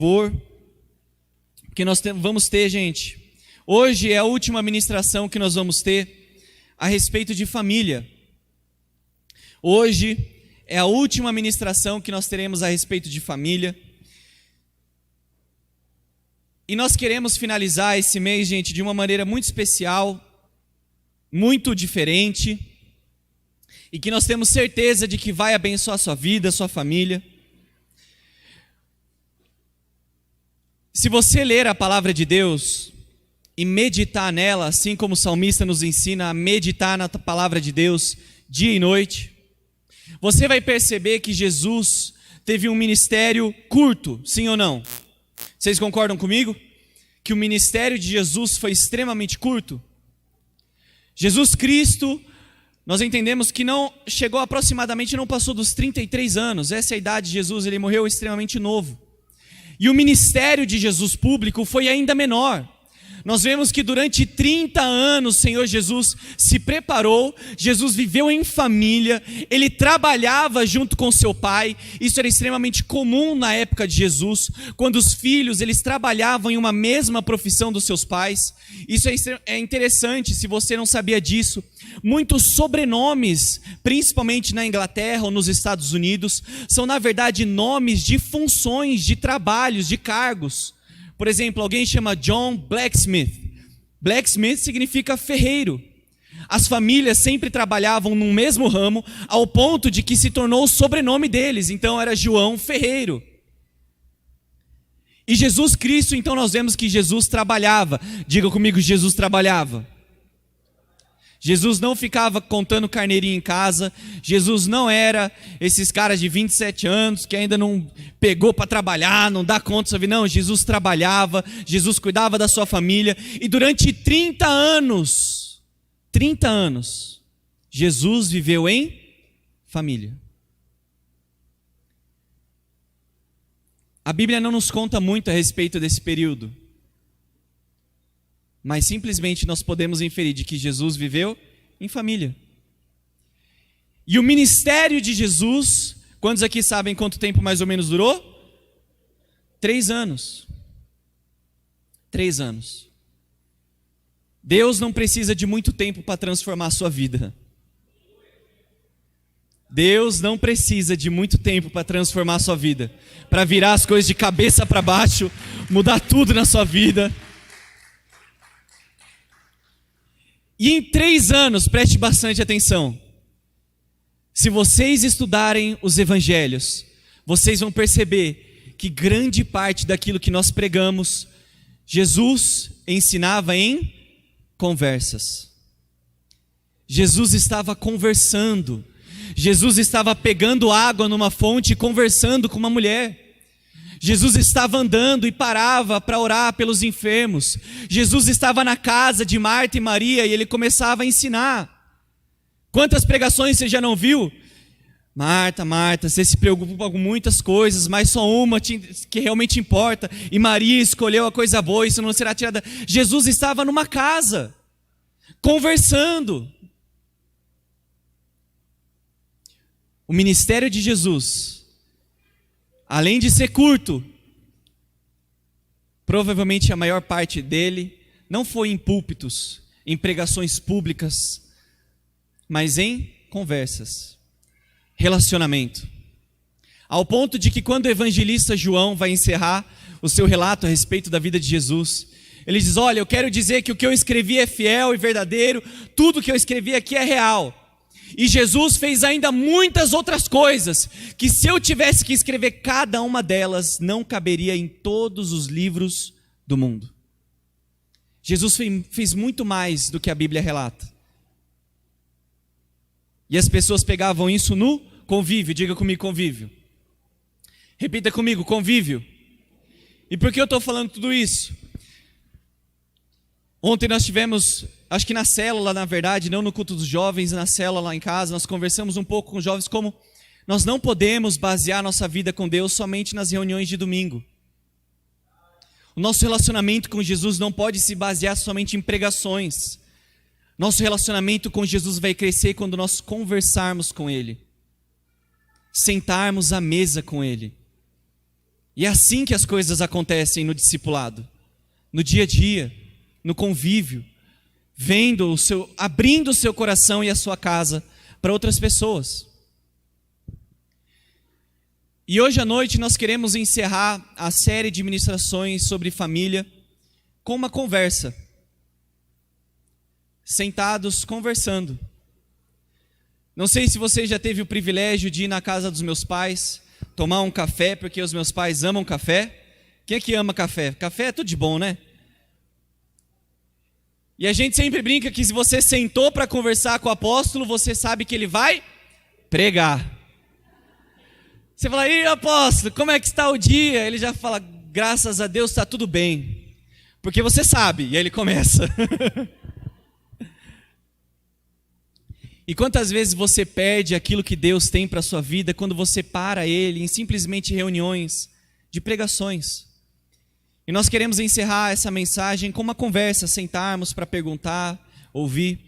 Porque nós vamos ter, gente, hoje é a última ministração que nós vamos ter a respeito de família. Hoje é a última ministração que nós teremos a respeito de família. E nós queremos finalizar esse mês, gente, de uma maneira muito especial, muito diferente, e que nós temos certeza de que vai abençoar a sua vida, a sua família. Se você ler a palavra de Deus e meditar nela, assim como o salmista nos ensina a meditar na palavra de Deus dia e noite, você vai perceber que Jesus teve um ministério curto, sim ou não? Vocês concordam comigo? Que o ministério de Jesus foi extremamente curto? Jesus Cristo, nós entendemos que não chegou aproximadamente, não passou dos 33 anos, essa é a idade de Jesus, ele morreu extremamente novo. E o ministério de Jesus público foi ainda menor. Nós vemos que durante 30 anos o Senhor Jesus se preparou, Jesus viveu em família, ele trabalhava junto com seu pai. Isso era extremamente comum na época de Jesus, quando os filhos eles trabalhavam em uma mesma profissão dos seus pais. Isso é interessante, se você não sabia disso. Muitos sobrenomes, principalmente na Inglaterra ou nos Estados Unidos, são na verdade nomes de funções, de trabalhos, de cargos. Por exemplo, alguém chama John Blacksmith. Blacksmith significa ferreiro. As famílias sempre trabalhavam no mesmo ramo, ao ponto de que se tornou o sobrenome deles. Então era João Ferreiro. E Jesus Cristo, então nós vemos que Jesus trabalhava. Diga comigo, Jesus trabalhava. Jesus não ficava contando carneirinho em casa. Jesus não era esses caras de 27 anos que ainda não pegou para trabalhar, não dá conta da sua vida. Não, Jesus trabalhava, Jesus cuidava da sua família. E durante 30 anos, Jesus viveu em família. A Bíblia não nos conta muito a respeito desse período, mas simplesmente nós podemos inferir de que Jesus viveu em família. E o ministério de Jesus, quantos aqui sabem quanto tempo mais ou menos durou? 3 anos. 3 anos. Deus não precisa de muito tempo para transformar a sua vida. Deus não precisa de muito tempo para transformar a sua vida, para virar as coisas de cabeça para baixo, mudar tudo na sua vida. E em 3 anos, preste bastante atenção, se vocês estudarem os evangelhos, vocês vão perceber que grande parte daquilo que nós pregamos, Jesus ensinava em conversas. Jesus estava conversando, Jesus estava pegando água numa fonte e conversando com uma mulher. Jesus estava andando e parava para orar pelos enfermos. Jesus estava na casa de Marta e Maria e ele começava a ensinar. Quantas pregações você já não viu? Marta, Marta, você se preocupa com muitas coisas, mas só uma que realmente importa. E Maria escolheu a coisa boa, isso não será tirada. Jesus estava numa casa, conversando. O ministério de Jesus, além de ser curto, provavelmente a maior parte dele não foi em púlpitos, em pregações públicas, mas em conversas, relacionamento. Ao ponto de que quando o evangelista João vai encerrar o seu relato a respeito da vida de Jesus, ele diz: olha, eu quero dizer que o que eu escrevi é fiel e verdadeiro, tudo que eu escrevi aqui é real. E Jesus fez ainda muitas outras coisas, que se eu tivesse que escrever cada uma delas, não caberia em todos os livros do mundo. Jesus fez muito mais do que a Bíblia relata. E as pessoas pegavam isso no convívio. Diga comigo, convívio. Repita comigo, convívio. E por que eu estou falando tudo isso? Ontem nós tivemos, acho que na célula, na verdade, não no culto dos jovens, na célula lá em casa, nós conversamos um pouco com os jovens como nós não podemos basear nossa vida com Deus somente nas reuniões de domingo. O nosso relacionamento com Jesus não pode se basear somente em pregações. Nosso relacionamento com Jesus vai crescer quando nós conversarmos com Ele, sentarmos à mesa com Ele. E é assim que as coisas acontecem no discipulado, no dia a dia, no convívio, abrindo o seu coração e a sua casa para outras pessoas. E hoje à noite nós queremos encerrar a série de ministrações sobre família com uma conversa. Sentados conversando. Não sei se você já teve o privilégio de ir na casa dos meus pais, tomar um café, porque os meus pais amam café. Quem é que ama café? Café é tudo de bom, né? E a gente sempre brinca que se você sentou para conversar com o apóstolo, você sabe que ele vai pregar. Você fala, e apóstolo, como é que está o dia? Ele já fala, graças a Deus está tudo bem. Porque você sabe, e aí ele começa. E quantas vezes você perde aquilo que Deus tem para a sua vida quando você para Ele em simplesmente reuniões de pregações? E nós queremos encerrar essa mensagem com uma conversa, sentarmos para perguntar, ouvir,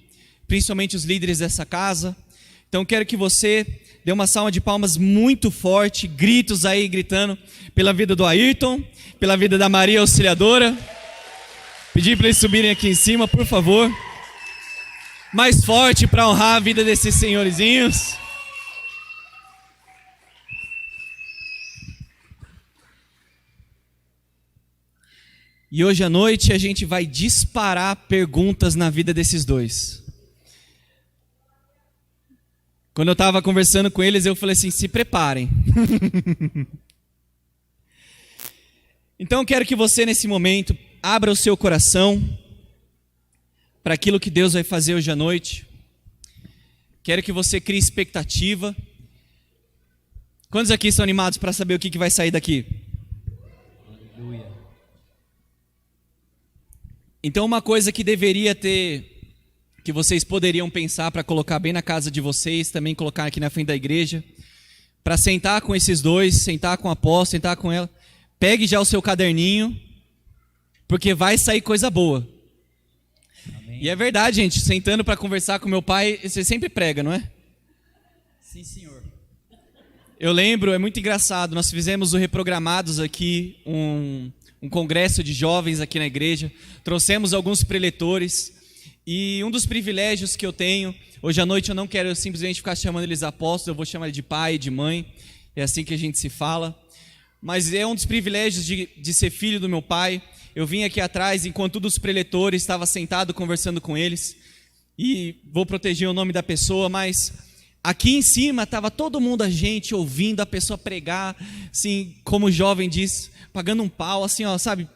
principalmente os líderes dessa casa. Então quero que você dê uma salva de palmas muito forte, gritos aí, gritando, pela vida do Ayrton, pela vida da Maria Auxiliadora. Pedir para eles subirem aqui em cima, por favor. Mais forte para honrar a vida desses senhorizinhos. E hoje à noite a gente vai disparar perguntas na vida desses dois. Quando eu estava conversando com eles, eu falei assim, se preparem. Então eu quero que você nesse momento abra o seu coração para aquilo que Deus vai fazer hoje à noite. Quero que você crie expectativa. Quantos aqui estão animados para saber o que vai sair daqui? Aleluia. Então uma coisa que deveria ter, que vocês poderiam pensar para colocar bem na casa de vocês, também colocar aqui na frente da igreja, para sentar com esses dois, sentar com o apóstolo, sentar com ela, pegue já o seu caderninho, porque vai sair coisa boa. E é verdade, gente, sentando para conversar com meu pai, você sempre prega, não é? Sim, senhor. Eu lembro, é muito engraçado, nós fizemos o Reprogramados aqui, um congresso de jovens aqui na igreja, trouxemos alguns preletores, e um dos privilégios que eu tenho, hoje à noite eu não quero simplesmente ficar chamando eles apóstolos, eu vou chamar eles de pai, de mãe, é assim que a gente se fala, mas é um dos privilégios de ser filho do meu pai. Eu vim aqui atrás, enquanto um dos preletores estava sentado conversando com eles, e vou proteger o nome da pessoa, mas aqui em cima estava todo mundo, a gente ouvindo a pessoa pregar, assim, como o jovem diz, pagando um pau, assim, ó, sabe?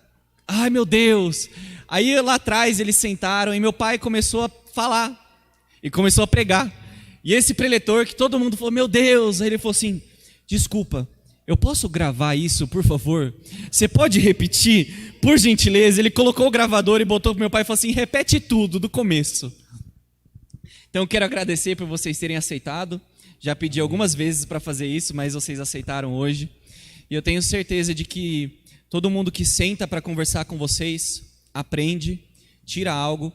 Ai, meu Deus! Aí lá atrás eles sentaram e meu pai começou a falar, e começou a pregar. E esse preletor, que todo mundo falou, meu Deus! Aí ele falou assim, desculpa, eu posso gravar isso, por favor? Você pode repetir, por gentileza? Ele colocou o gravador e botou para meu pai e falou assim, repete tudo, do começo. Então eu quero agradecer por vocês terem aceitado. Já pedi algumas vezes para fazer isso, mas vocês aceitaram hoje. E eu tenho certeza de que todo mundo que senta para conversar com vocês, aprende, tira algo.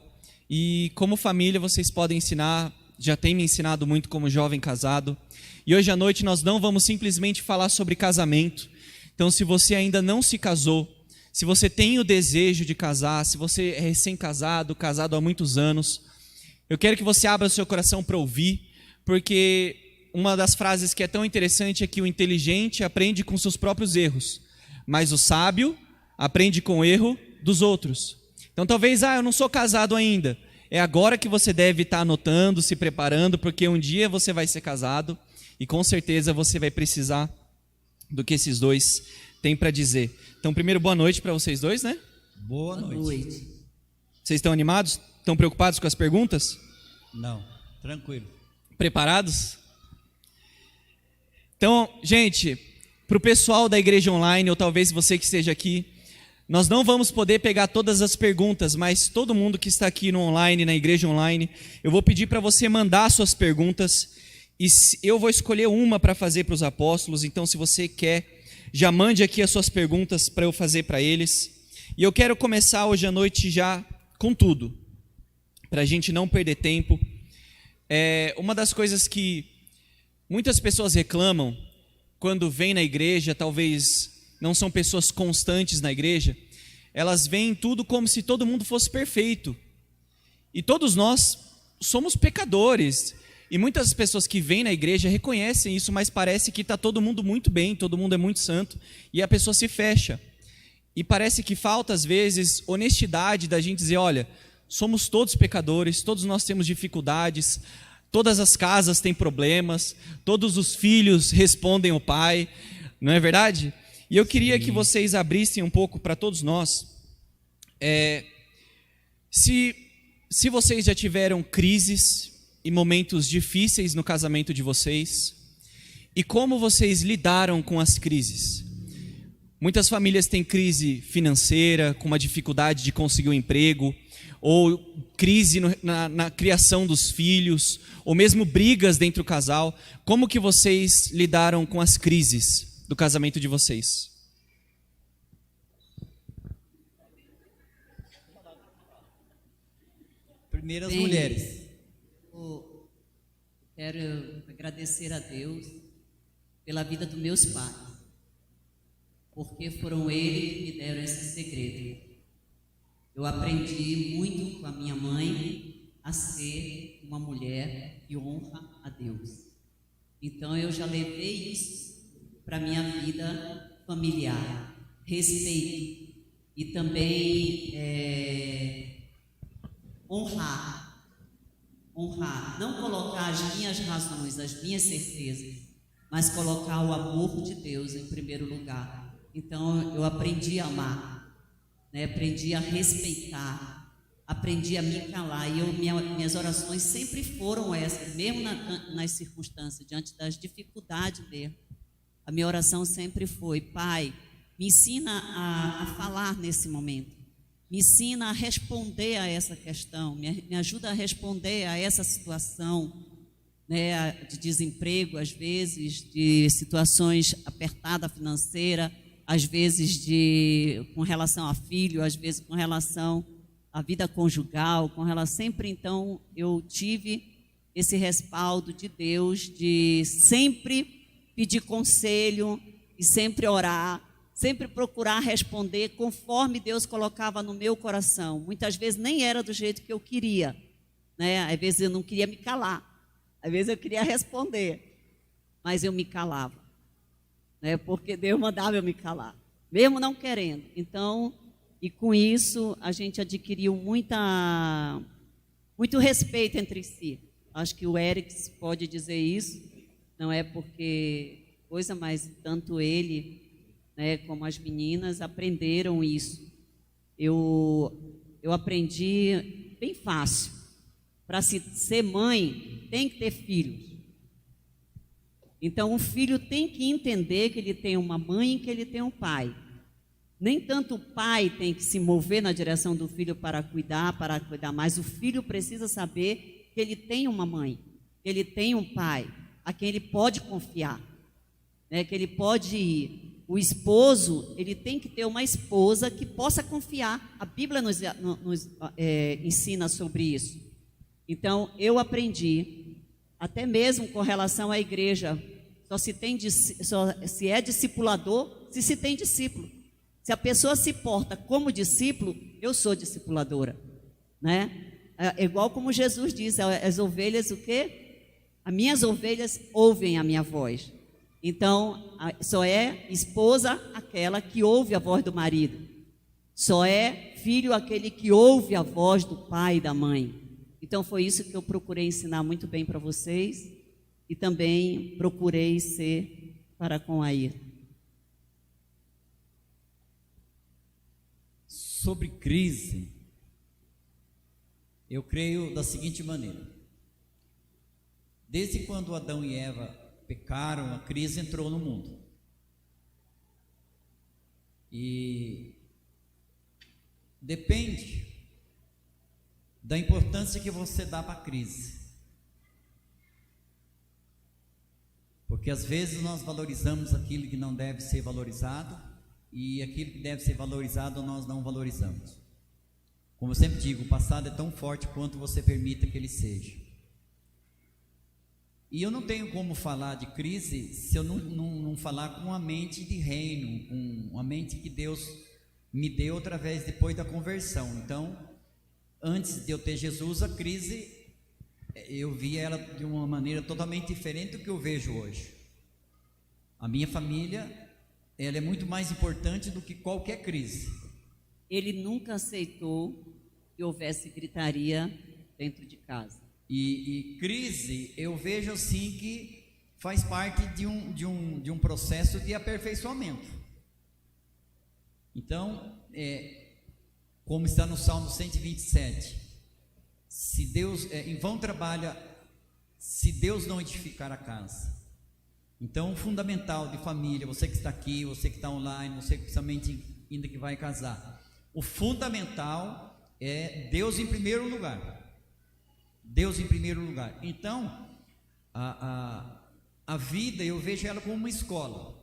E como família vocês podem ensinar, já tem me ensinado muito como jovem casado. E hoje à noite nós não vamos simplesmente falar sobre casamento. Então se você ainda não se casou, se você tem o desejo de casar, se você é recém-casado, casado há muitos anos, eu quero que você abra o seu coração para ouvir, porque uma das frases que é tão interessante é que o inteligente aprende com seus próprios erros, mas o sábio aprende com o erro dos outros. Então talvez, eu não sou casado ainda. É agora que você deve estar anotando, se preparando, porque um dia você vai ser casado e com certeza você vai precisar do que esses dois têm para dizer. Então, primeiro, boa noite para vocês dois, né? Boa noite. Vocês estão animados? Estão preocupados com as perguntas? Não, tranquilo. Preparados? Então, gente, para o pessoal da igreja online, ou talvez você que esteja aqui, nós não vamos poder pegar todas as perguntas, mas todo mundo que está aqui no online, na igreja online, eu vou pedir para você mandar suas perguntas, e eu vou escolher uma para fazer para os apóstolos. Então se você quer, já mande aqui as suas perguntas para eu fazer para eles. E eu quero começar hoje à noite já com tudo, para a gente não perder tempo. Uma das coisas que muitas pessoas reclamam quando vêm na igreja, talvez não são pessoas constantes na igreja, elas veem tudo como se todo mundo fosse perfeito. E todos nós somos pecadores. E muitas pessoas que vêm na igreja reconhecem isso, mas parece que está todo mundo muito bem, todo mundo é muito santo, e a pessoa se fecha. E parece que falta, às vezes, honestidade da gente dizer, olha, somos todos pecadores, todos nós temos dificuldades, todas as casas têm problemas, todos os filhos respondem ao pai, não é verdade? E eu queria que vocês abrissem um pouco para todos nós. Se vocês já tiveram crises e momentos difíceis no casamento de vocês, e como vocês lidaram com as crises? Muitas famílias têm crise financeira, com uma dificuldade de conseguir um emprego, ou crise na criação dos filhos, ou mesmo brigas dentro do casal. Como que vocês lidaram com as crises do casamento de vocês? Primeiro as mulheres. Eu quero agradecer a Deus pela vida dos meus pais, porque foram eles que me deram esse segredo. Eu aprendi muito com a minha mãe a ser uma mulher que honra a Deus. Então eu já levei isso para a minha vida familiar. Respeito e também honrar, não colocar as minhas razões, as minhas certezas, mas colocar o amor de Deus em primeiro lugar. Então eu aprendi a amar, né? Aprendi a respeitar, aprendi a me calar, e minhas orações sempre foram essas, mesmo nas circunstâncias, diante das dificuldades mesmo. A minha oração sempre foi: Pai, me ensina a falar nesse momento, me ensina a responder a essa questão, me ajuda a responder a essa situação, né, de desemprego, às vezes, de situações apertadas financeira, às vezes com relação a filho, às vezes com relação à vida conjugal, sempre. Então eu tive esse respaldo de Deus, de sempre pedir conselho e sempre orar, sempre procurar responder conforme Deus colocava no meu coração. Muitas vezes nem era do jeito que eu queria, né? Às vezes eu não queria me calar, às vezes eu queria responder, mas eu me calava, né? Porque Deus mandava eu me calar, mesmo não querendo. Então, e com isso a gente adquiriu muito respeito entre si. Acho que o Eric pode dizer isso, não é porque coisa, mas tanto ele, né, como as meninas aprenderam isso. Eu aprendi bem fácil. Para ser mãe, tem que ter filhos. Então, o filho tem que entender que ele tem uma mãe e que ele tem um pai. Nem tanto o pai tem que se mover na direção do filho para cuidar, mas o filho precisa saber que ele tem uma mãe, que ele tem um pai, a quem ele pode confiar, né, que ele pode ir. O esposo, ele tem que ter uma esposa que possa confiar. A Bíblia nos ensina sobre isso. Então, eu aprendi, até mesmo com relação à igreja, só se é discipulador se tem discípulo. Se a pessoa se porta como discípulo, eu sou discipuladora, né? É igual como Jesus diz, as ovelhas o quê? As minhas ovelhas ouvem a minha voz. Então, só é esposa aquela que ouve a voz do marido. Só é filho aquele que ouve a voz do pai e da mãe. Então, foi isso que eu procurei ensinar muito bem para vocês. E também procurei ser para com a Ayrton. Sobre crise, eu creio da seguinte maneira: desde quando Adão e Eva pecaram, a crise entrou no mundo. E depende da importância que você dá para a crise. Porque às vezes nós valorizamos aquilo que não deve ser valorizado, e aquilo que deve ser valorizado nós não valorizamos. Como eu sempre digo, o passado é tão forte quanto você permita que ele seja. E eu não tenho como falar de crise se eu não falar com uma mente de reino, com uma mente que Deus me deu através depois da conversão. Então, antes de eu ter Jesus, a crise, eu vi ela de uma maneira totalmente diferente do que eu vejo hoje. A minha família, ela é muito mais importante do que qualquer crise. Ele nunca aceitou que houvesse gritaria dentro de casa. E crise, eu vejo assim que faz parte de um processo de aperfeiçoamento. Então, como está no Salmo 127, se Deus, em vão trabalha, se Deus não edificar a casa. Então, o fundamental de família, você que está aqui, você que está online, você que principalmente ainda que vai casar, o fundamental é Deus em primeiro lugar. Deus em primeiro lugar. Então, a vida, eu vejo ela como uma escola.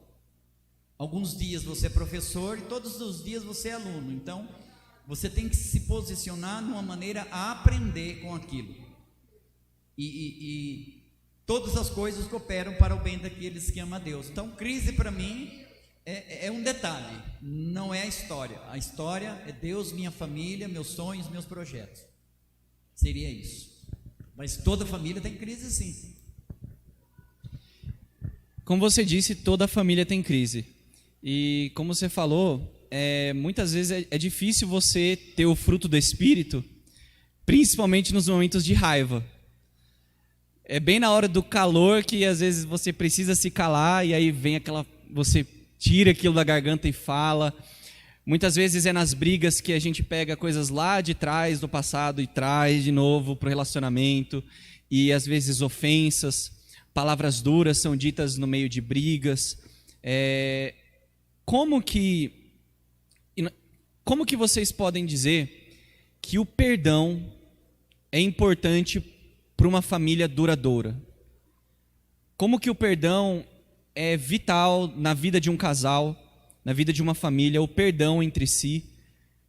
Alguns dias você é professor e todos os dias você é aluno. Então, você tem que se posicionar de uma maneira a aprender com aquilo. E todas as coisas cooperam para o bem daqueles que amam a Deus. Então, crise para mim é um detalhe, não é a história. A história é Deus, minha família, meus sonhos, meus projetos. Seria isso. Mas toda família tem crise, sim. Como você disse, toda família tem crise. E como você falou, muitas vezes é difícil você ter o fruto do Espírito, principalmente nos momentos de raiva. É bem na hora do calor que às vezes você precisa se calar e aí vem você tira aquilo da garganta e fala. Muitas vezes é nas brigas que a gente pega coisas lá de trás, do passado, e traz de novo para o relacionamento. E às vezes ofensas, palavras duras são ditas no meio de brigas. Como que vocês podem dizer que o perdão é importante para uma família duradoura? Como que o perdão é vital na vida de um casal, na vida de uma família, o perdão entre si,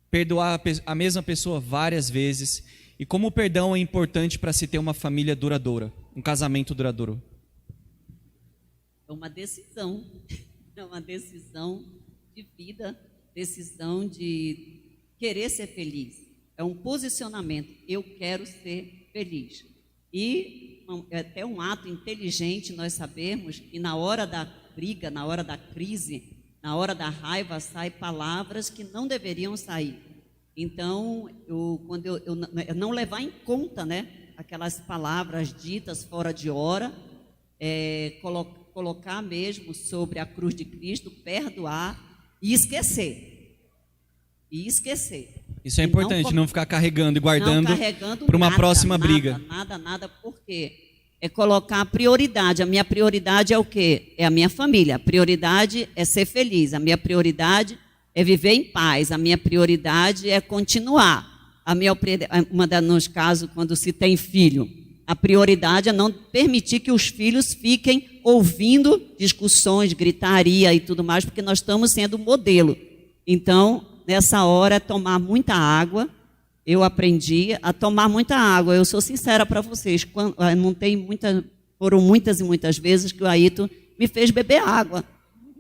perdoar a mesma pessoa várias vezes, e como o perdão é importante para se ter uma família duradoura, um casamento duradouro? É uma decisão de vida, decisão de querer ser feliz. É um posicionamento, eu quero ser feliz. E é até um ato inteligente nós sabermos que na hora da briga, na hora da crise, na hora da raiva, saem palavras que não deveriam sair. Então, quando eu não levar em conta, né, aquelas palavras ditas fora de hora, colocar mesmo sobre a cruz de Cristo, perdoar e esquecer. Isso é importante, não ficar carregando e guardando para uma próxima briga. Nada, porque é colocar a prioridade. A minha prioridade é o quê? É a minha família. A prioridade é ser feliz. A minha prioridade é viver em paz. A minha prioridade é continuar. Nos casos, quando se tem filho, a prioridade é não permitir que os filhos fiquem ouvindo discussões, gritaria e tudo mais, porque nós estamos sendo modelo. Então, nessa hora, tomar muita água. Eu aprendi a tomar muita água. Eu sou sincera para vocês. Foram muitas e muitas vezes que o Aito me fez beber água,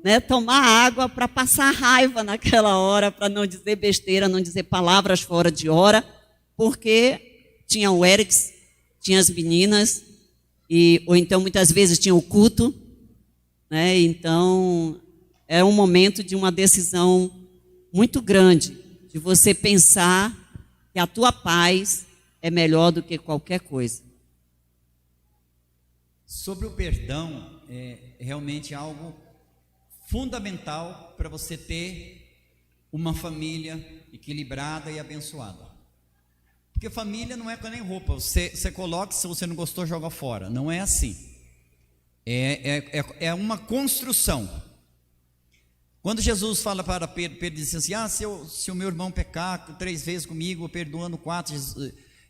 né? Tomar água para passar raiva naquela hora, para não dizer besteira, não dizer palavras fora de hora, porque tinha o Erics, tinha as meninas, ou então muitas vezes tinha o culto, né? Então, era um momento de uma decisão muito grande, de você pensar que a tua paz é melhor do que qualquer coisa. Sobre o perdão, é realmente algo fundamental para você ter uma família equilibrada e abençoada. Porque família não é nem roupa, você coloca, se você não gostou, joga fora. Não é assim. É uma construção. Quando Jesus fala para Pedro, Pedro diz assim, se o meu irmão pecar 3 vezes comigo, perdoando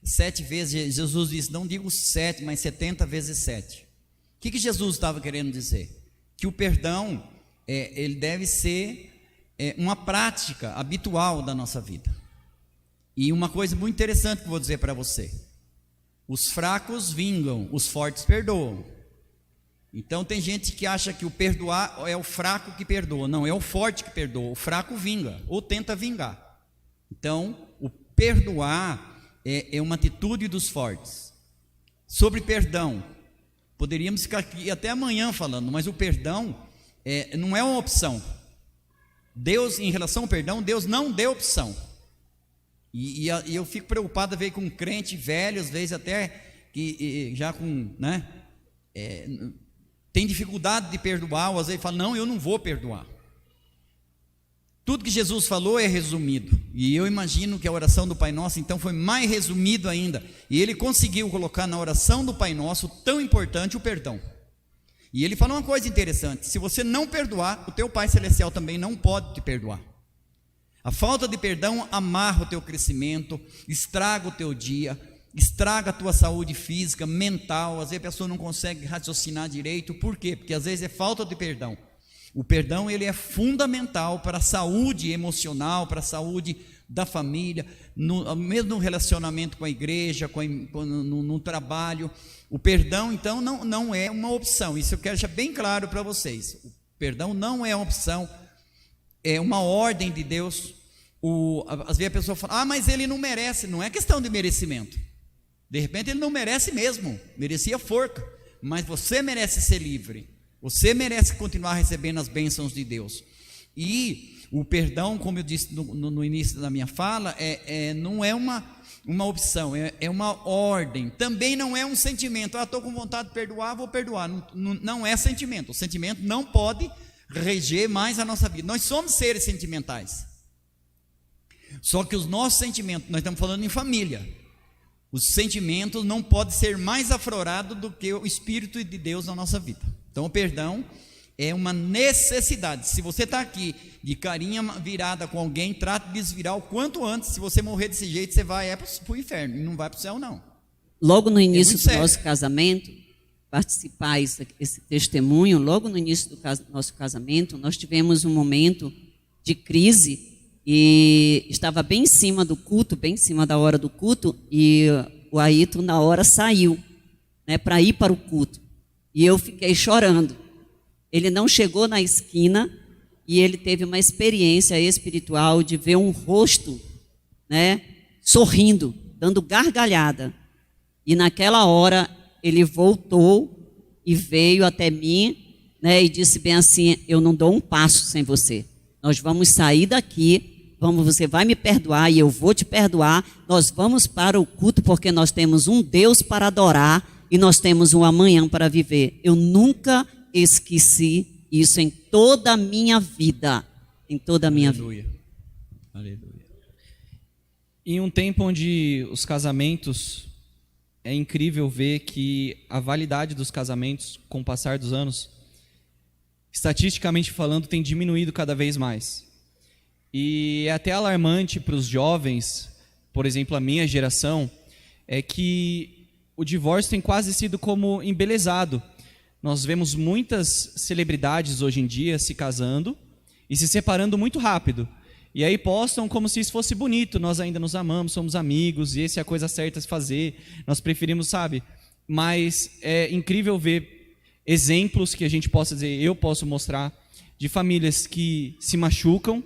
7 vezes, Jesus diz, não digo 7, mas 70 vezes 7. O que Jesus estava querendo dizer? Que o perdão, ele deve ser uma prática habitual da nossa vida. E uma coisa muito interessante que eu vou dizer para você, os fracos vingam, os fortes perdoam. Então tem gente que acha que o perdoar é o fraco que perdoa. Não, é o forte que perdoa. O fraco vinga, ou tenta vingar. Então, o perdoar é uma atitude dos fortes. Sobre perdão, poderíamos ficar aqui até amanhã falando, mas o perdão não é uma opção. Deus, em relação ao perdão, Deus não deu opção. E eu fico preocupado a ver com um crente velho, às vezes até que já com, né, tem dificuldade de perdoar, ou às vezes fala, não, eu não vou perdoar. Tudo que Jesus falou é resumido, e eu imagino que a oração do Pai Nosso então foi mais resumido ainda, e ele conseguiu colocar na oração do Pai Nosso tão importante o perdão. E ele falou uma coisa interessante: se você não perdoar, o teu Pai Celestial também não pode te perdoar. A falta de perdão amarra o teu crescimento, estraga o teu dia, estraga a tua saúde física, mental. Às vezes a pessoa não consegue raciocinar direito. Por quê? Porque às vezes é falta de perdão. O perdão, ele é fundamental para a saúde emocional, para a saúde da família, mesmo no relacionamento com a igreja, no trabalho. O perdão, então, não é uma opção. Isso eu quero deixar bem claro para vocês. O perdão não é uma opção, é uma ordem de Deus. Às vezes a pessoa fala, mas ele não merece. Não é questão de merecimento. De repente ele não merece mesmo, merecia forca, mas você merece ser livre, você merece continuar recebendo as bênçãos de Deus. E o perdão, como eu disse no início da minha fala, não é uma opção, é uma ordem. Também não é um sentimento, estou com vontade de perdoar, vou perdoar. Não é sentimento. O sentimento não pode reger mais a nossa vida. Nós somos seres sentimentais, só que os nossos sentimentos, nós estamos falando em família, os sentimentos não podem ser mais aflorados do que o Espírito de Deus na nossa vida. Então o perdão é uma necessidade. Se você está aqui de carinha virada com alguém, trate de desvirar o quanto antes. Se você morrer desse jeito, você vai para o inferno, e não vai para o céu não. Logo no início do nosso casamento, participar esse testemunho, logo no início do nosso casamento, nós tivemos um momento de crise, e estava bem em cima do culto, bem em cima da hora do culto, e o Ayrton na hora saiu, né, para ir para o culto, e eu fiquei chorando. Ele não chegou na esquina, e ele teve uma experiência espiritual de ver um rosto, né, sorrindo, dando gargalhada, e naquela hora ele voltou e veio até mim, né, e disse bem assim, eu não dou um passo sem você, nós vamos sair daqui, você vai me perdoar e eu vou te perdoar, nós vamos para o culto porque nós temos um Deus para adorar e nós temos um amanhã para viver. Eu nunca esqueci isso em toda a minha vida, em toda a minha vida. Aleluia. Em um tempo onde os casamentos, é incrível ver que a validade dos casamentos, com o passar dos anos, estatisticamente falando, tem diminuído cada vez mais. E é até alarmante para os jovens, por exemplo, a minha geração, é que o divórcio tem quase sido como embelezado. Nós vemos muitas celebridades hoje em dia se casando e se separando muito rápido. E aí postam como se isso fosse bonito, nós ainda nos amamos, somos amigos, e essa é a coisa certa a se fazer, nós preferimos, sabe? Mas é incrível ver exemplos que a gente possa dizer, eu posso mostrar, de famílias que se machucam,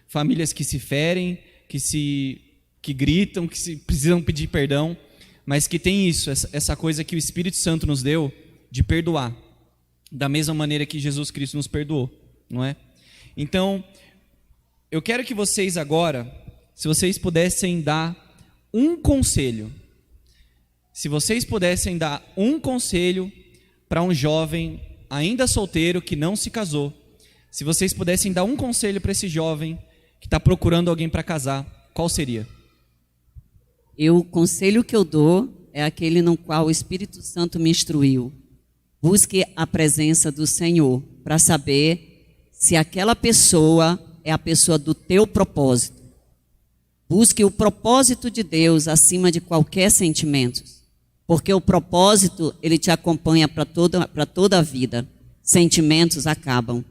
famílias que se ferem, que gritam, que precisam pedir perdão, mas que tem isso, essa coisa que o Espírito Santo nos deu de perdoar, da mesma maneira que Jesus Cristo nos perdoou, não é? Então, eu quero que vocês agora, se vocês pudessem dar um conselho, se vocês pudessem dar um conselho para um jovem ainda solteiro que não se casou, se vocês pudessem dar um conselho para esse jovem que está procurando alguém para casar, qual seria? O conselho que eu dou é aquele no qual o Espírito Santo me instruiu. Busque a presença do Senhor para saber se aquela pessoa é a pessoa do teu propósito. Busque o propósito de Deus acima de qualquer sentimento, porque o propósito, ele te acompanha para toda a vida. Sentimentos acabam.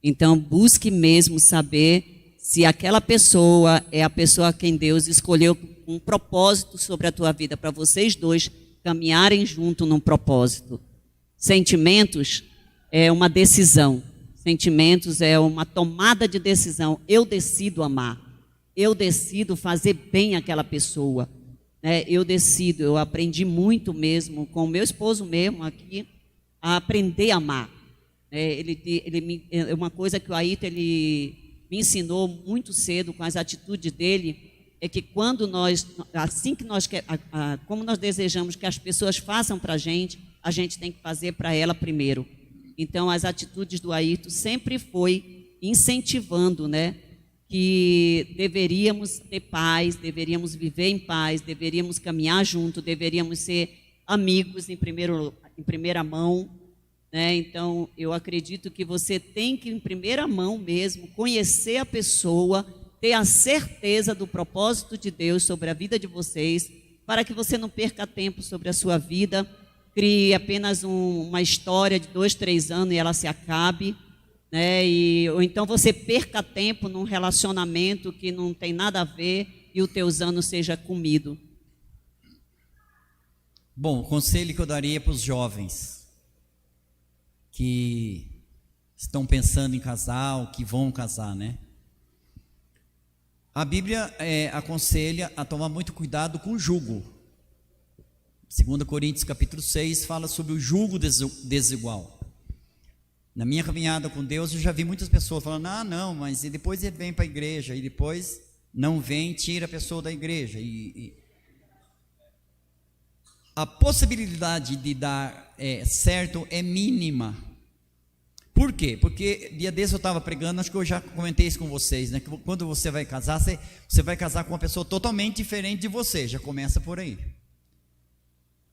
Então, busque mesmo saber se aquela pessoa é a pessoa a quem Deus escolheu um propósito sobre a tua vida, para vocês dois caminharem junto num propósito. Sentimentos é uma decisão. Sentimentos é uma tomada de decisão. Eu decido amar. Eu decido fazer bem àquela pessoa. Eu decido. Eu aprendi muito mesmo com o meu esposo mesmo aqui a aprender a amar. É uma coisa que o Ayrton ele me ensinou muito cedo com as atitudes dele, é que quando como nós desejamos que as pessoas façam para a gente tem que fazer para ela primeiro. Então, as atitudes do Ayrton sempre foi incentivando, que deveríamos ter paz, deveríamos viver em paz, deveríamos caminhar junto, deveríamos ser amigos em primeira mão. Então, eu acredito que você tem que, em primeira mão mesmo, conhecer a pessoa, ter a certeza do propósito de Deus sobre a vida de vocês, para que você não perca tempo sobre a sua vida, crie apenas uma história de 2, 3 anos e ela se acabe, ou então você perca tempo num relacionamento que não tem nada a ver e os teus anos seja comido. Bom, o conselho que eu daria para os jovens que estão pensando em casar ou que vão casar, A Bíblia aconselha a tomar muito cuidado com o jugo. 2 Coríntios capítulo 6 fala sobre o jugo desigual. Na minha caminhada com Deus, eu já vi muitas pessoas falando, não, mas e depois ele vem para a igreja, e depois não vem, tira a pessoa da igreja. A possibilidade de dar certo é mínima. Por quê? Porque dia desse eu estava pregando, acho que eu já comentei isso com vocês, que quando você vai casar, você vai casar com uma pessoa totalmente diferente de você, já começa por aí.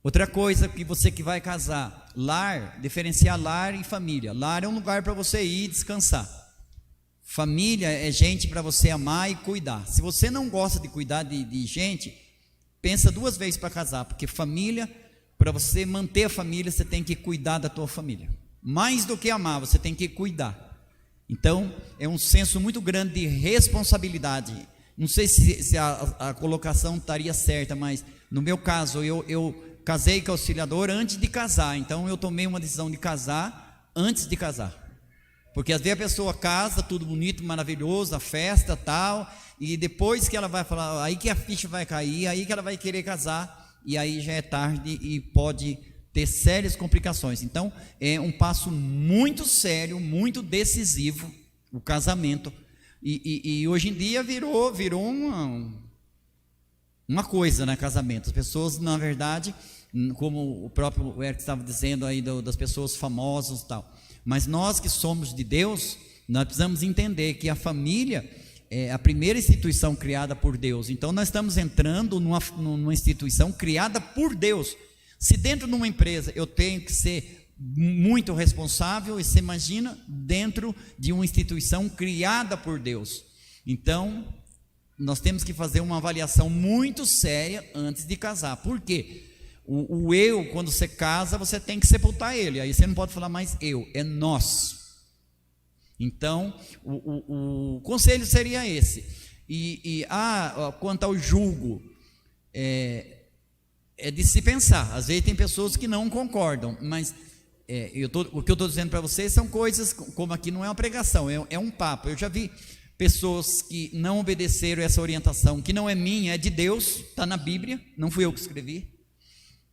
Outra coisa que você que vai casar, lar, diferenciar lar e família. Lar é um lugar para você ir descansar. Família é gente para você amar e cuidar. Se você não gosta de cuidar de gente, pensa 2 vezes para casar, porque família, para você manter a família, você tem que cuidar da tua família. Mais do que amar, você tem que cuidar. Então, é um senso muito grande de responsabilidade. Não sei se a colocação estaria certa, mas no meu caso, eu casei com auxiliador antes de casar. Então, eu tomei uma decisão de casar antes de casar. Porque às vezes a pessoa casa, tudo bonito, maravilhoso, a festa tal, e depois que ela vai falar, aí que a ficha vai cair, aí que ela vai querer casar, e aí já é tarde e pode ter sérias complicações. Então, é um passo muito sério, muito decisivo, o casamento. E hoje em dia virou uma coisa, casamento. As pessoas, na verdade, como o próprio Eric estava dizendo aí das pessoas famosas e tal. Mas nós que somos de Deus, nós precisamos entender que a família é a primeira instituição criada por Deus. Então, nós estamos entrando numa instituição criada por Deus. Se dentro de uma empresa eu tenho que ser muito responsável, e você imagina dentro de uma instituição criada por Deus. Então, nós temos que fazer uma avaliação muito séria antes de casar. Por quê? O eu, quando você casa, você tem que sepultar ele. Aí você não pode falar mais eu, é nós. Então, o conselho seria esse. Quanto ao julgo, é de se pensar. Às vezes tem pessoas que não concordam, mas o que eu estou dizendo para vocês são coisas, como aqui não é uma pregação, é um papo. Eu já vi pessoas que não obedeceram essa orientação, que não é minha, é de Deus, está na Bíblia, não fui eu que escrevi,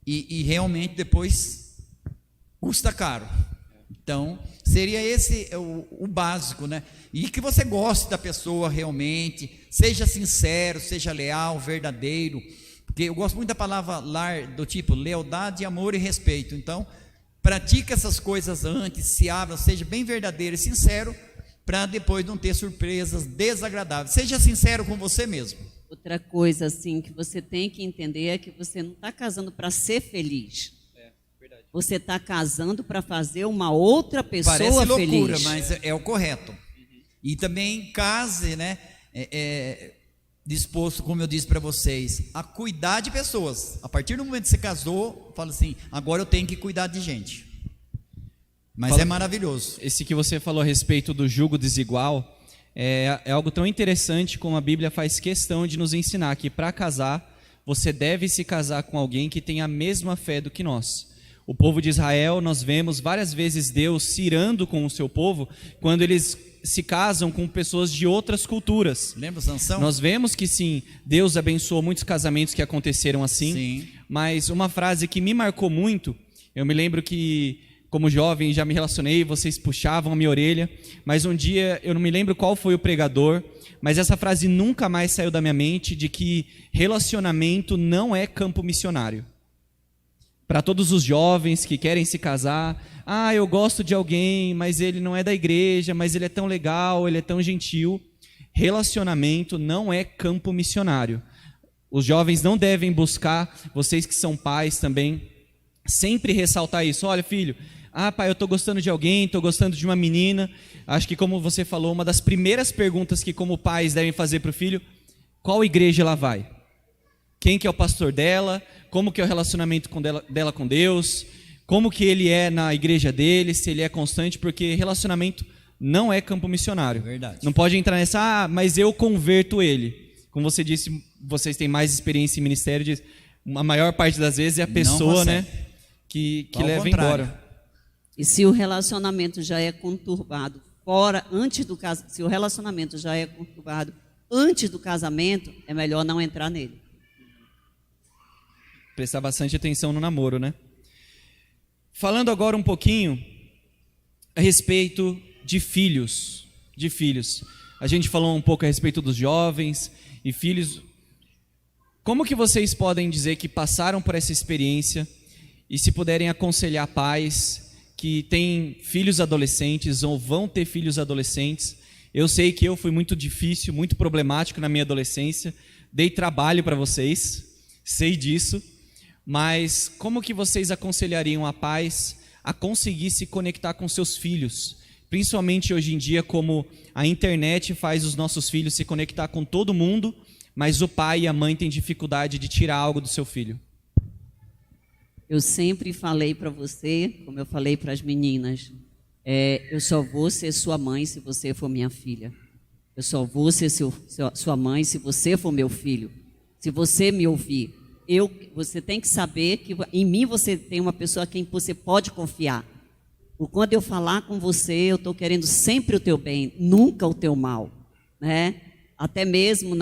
e realmente depois custa caro. Então, seria esse o básico, E que você goste da pessoa realmente, seja sincero, seja leal, verdadeiro. Porque eu gosto muito da palavra lar, do tipo lealdade, amor e respeito. Então, pratique essas coisas antes, se abra, seja bem verdadeiro e sincero, para depois não ter surpresas desagradáveis. Seja sincero com você mesmo. Outra coisa assim que você tem que entender é que você não está casando para ser feliz. Verdade. Você está casando para fazer uma outra pessoa feliz. Parece loucura, mas é o correto. E também case, disposto, como eu disse para vocês, a cuidar de pessoas. A partir do momento que você casou, fala assim, agora eu tenho que cuidar de gente. Mas é maravilhoso. Esse que você falou a respeito do jugo desigual, é algo tão interessante como a Bíblia faz questão de nos ensinar que para casar, você deve se casar com alguém que tenha a mesma fé do que nós. O povo de Israel, nós vemos várias vezes Deus se irando com o seu povo quando eles se casam com pessoas de outras culturas. Lembra Sansão? Nós vemos que sim, Deus abençoou muitos casamentos que aconteceram assim. Sim. Mas uma frase que me marcou muito, eu me lembro que como jovem já me relacionei, vocês puxavam a minha orelha, mas um dia, eu não me lembro qual foi o pregador, mas essa frase nunca mais saiu da minha mente, de que relacionamento não é campo missionário. Para todos os jovens que querem se casar, eu gosto de alguém, mas ele não é da igreja, mas ele é tão legal, ele é tão gentil. Relacionamento não é campo missionário. Os jovens não devem buscar, vocês que são pais também, sempre ressaltar isso. Olha, filho, pai, eu estou gostando de alguém, estou gostando de uma menina. Acho que, como você falou, uma das primeiras perguntas que como pais devem fazer para o filho: qual igreja ela vai? Quem que é o pastor dela? Como que é o relacionamento dela com Deus? Como que ele é na igreja dele? Se ele é constante? Porque relacionamento não é campo missionário. Verdade. Não pode entrar nessa, mas eu converto ele. Como você disse, vocês têm mais experiência em ministério, a maior parte das vezes é a pessoa, né, que leva embora. E se o relacionamento já é conturbado se o relacionamento já é conturbado antes do casamento, é melhor não entrar nele. Prestar bastante atenção no namoro, né? Falando agora um pouquinho a respeito de filhos. A gente falou um pouco a respeito dos jovens e filhos. Como que vocês podem dizer que passaram por essa experiência e se puderem aconselhar pais que têm filhos adolescentes ou vão ter filhos adolescentes? Eu sei que eu fui muito difícil, muito problemático na minha adolescência, dei trabalho para vocês, sei disso, mas como que vocês aconselhariam a pais a conseguir se conectar com seus filhos? Principalmente hoje em dia, como a internet faz os nossos filhos se conectar com todo mundo, mas o pai e a mãe têm dificuldade de tirar algo do seu filho. Eu sempre falei para você, como eu falei para as meninas, eu só vou ser sua mãe se você for minha filha. Eu só vou ser sua mãe se você for meu filho. Se você me ouvir. Você tem que saber que em mim você tem uma pessoa a quem você pode confiar. Quando eu falar com você, eu estou querendo sempre o teu bem, nunca o teu mal, né? Até mesmo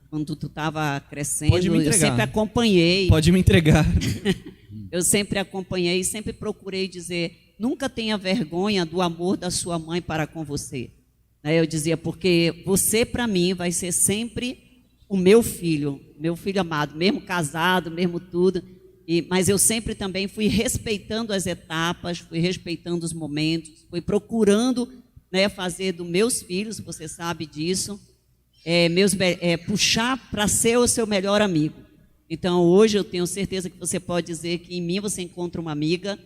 quando tu estava crescendo, eu sempre acompanhei. Pode me entregar. Eu sempre acompanhei, sempre procurei dizer, nunca tenha vergonha do amor da sua mãe para com você. Eu dizia, porque você para mim vai ser sempre o meu filho amado, mesmo casado, mesmo tudo. Mas eu sempre também fui respeitando as etapas, fui respeitando os momentos, fui procurando, né, fazer dos meus filhos, você sabe disso, puxar para ser o seu melhor amigo. Então, hoje eu tenho certeza que você pode dizer que em mim você encontra uma amiga.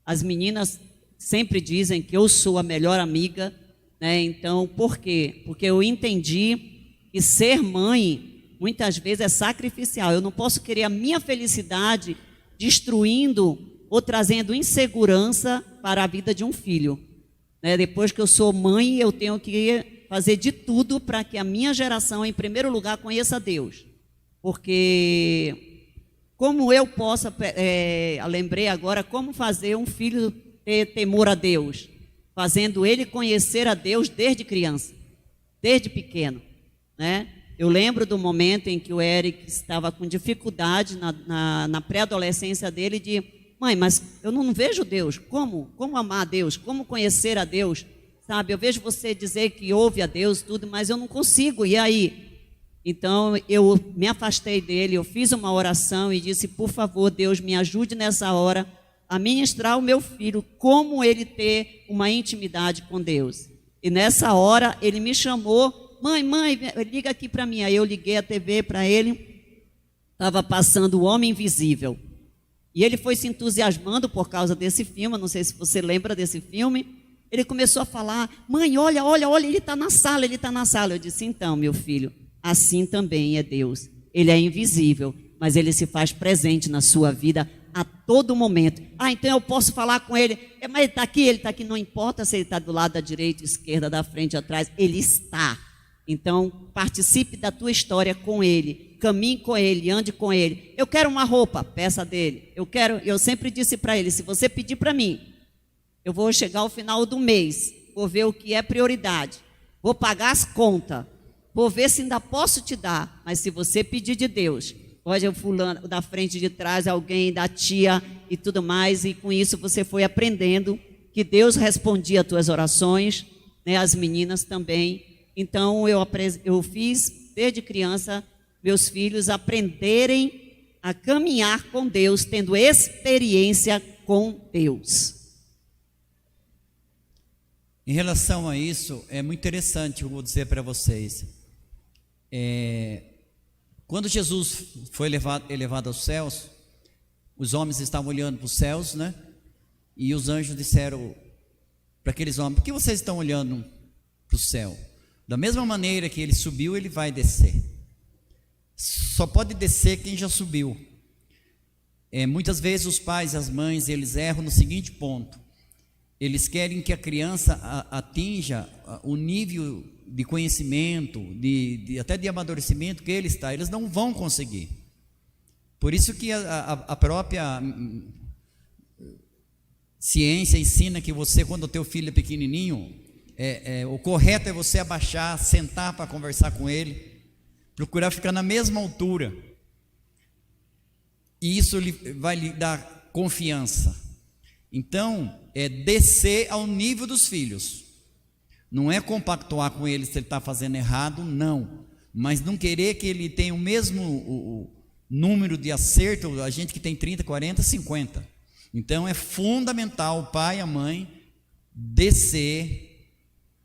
As meninas sempre dizem que eu sou a melhor amiga, né? Então, por quê? Porque eu entendi que ser mãe muitas vezes é sacrificial. Eu não posso querer a minha felicidade destruindo ou trazendo insegurança para a vida de um filho, né? Depois que eu sou mãe, eu tenho que fazer de tudo para que a minha geração, em primeiro lugar, conheça Deus. Porque como eu posso, lembrei agora, como fazer um filho ter temor a Deus? Fazendo ele conhecer a Deus desde criança, desde pequeno, né? Eu lembro do momento em que o Eric estava com dificuldade na pré-adolescência dele de: mãe, mas eu não vejo Deus, como amar a Deus, como conhecer a Deus, sabe? Eu vejo você dizer que ouve a Deus, tudo, mas eu não consigo, e aí? Então eu me afastei dele, eu fiz uma oração e disse: por favor, Deus, me ajude nessa hora a ministrar o meu filho, como ele ter uma intimidade com Deus. E nessa hora ele me chamou: mãe, liga aqui para mim. Aí eu liguei a TV para ele, estava passando O Homem Invisível. E ele foi se entusiasmando por causa desse filme, não sei se você lembra desse filme. Ele começou a falar: mãe, olha, ele está na sala, Eu disse: então, meu filho, assim também é Deus. Ele é invisível, mas ele se faz presente na sua vida a todo momento. Então eu posso falar com ele, mas ele está aqui, não importa se ele está do lado da direita, esquerda, da frente, atrás, ele está. Então, participe da tua história com ele, caminhe com ele, ande com ele. Eu quero uma roupa, peça dele. Eu sempre disse para ele, se você pedir para mim, eu vou chegar ao final do mês, vou ver o que é prioridade, vou pagar as contas, vou ver se ainda posso te dar, mas se você pedir de Deus, pode o fulano da frente, de trás, alguém da tia e tudo mais, e com isso você foi aprendendo que Deus respondia às tuas orações, né, as meninas também. Então eu fiz desde criança meus filhos aprenderem a caminhar com Deus, tendo experiência com Deus. Em relação a isso, é muito interessante, eu vou dizer para vocês. Quando Jesus foi elevado aos céus, os homens estavam olhando para os céus, né? E os anjos disseram para aqueles homens: por que vocês estão olhando para o céu? Da mesma maneira que ele subiu, ele vai descer. Só pode descer quem já subiu. Muitas vezes os pais e as mães, eles erram no seguinte ponto: eles querem que a criança atinja o nível de conhecimento, até de amadurecimento que ele está. Eles não vão conseguir. Por isso que a própria ciência ensina que você, quando o teu filho é pequenininho, o correto é você abaixar, sentar para conversar com ele, procurar ficar na mesma altura, e isso vai lhe dar confiança. Então, é descer ao nível dos filhos, não é compactuar com ele se ele está fazendo errado, não, mas não querer que ele tenha o mesmo o número de acerto, a gente que tem 30, 40, 50. Então é fundamental o pai e a mãe descer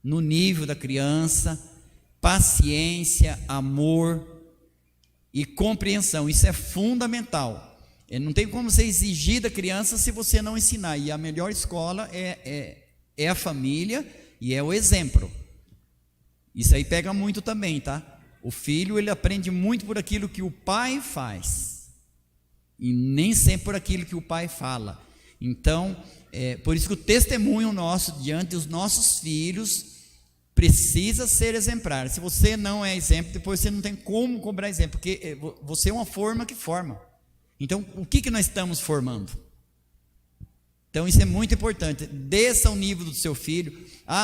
no nível da criança, paciência, amor e compreensão. Isso é fundamental. Não tem como você exigir da criança se você não ensinar. E a melhor escola é a família e é o exemplo. Isso aí pega muito também, tá? O filho, ele aprende muito por aquilo que o pai faz e nem sempre por aquilo que o pai fala. Então, por isso que o testemunho nosso diante dos nossos filhos precisa ser exemplar. Se você não é exemplo, depois você não tem como cobrar exemplo, porque você é uma forma que forma. Então, o que nós estamos formando? Então, isso é muito importante. Desça ao nível do seu filho.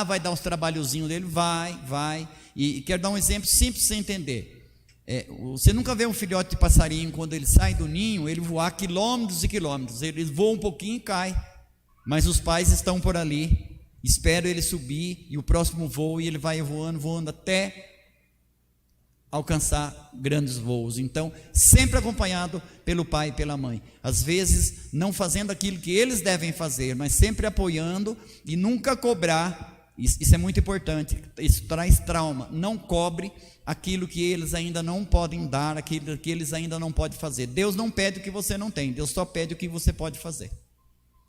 Vai dar uns trabalhozinhos dele? Vai. E quero dar um exemplo simples para você entender. Você nunca vê um filhote de passarinho, quando ele sai do ninho, ele voar quilômetros e quilômetros. Ele voa um pouquinho e cai. Mas os pais estão por ali, esperam ele subir, e o próximo voo, e ele vai voando até alcançar grandes voos. Então, sempre acompanhado pelo pai e pela mãe. Às vezes, não fazendo aquilo que eles devem fazer, mas sempre apoiando e nunca cobrar. Isso é muito importante. Isso traz trauma. Não cobre aquilo que eles ainda não podem dar, aquilo que eles ainda não podem fazer. Deus não pede o que você não tem, Deus só pede o que você pode fazer.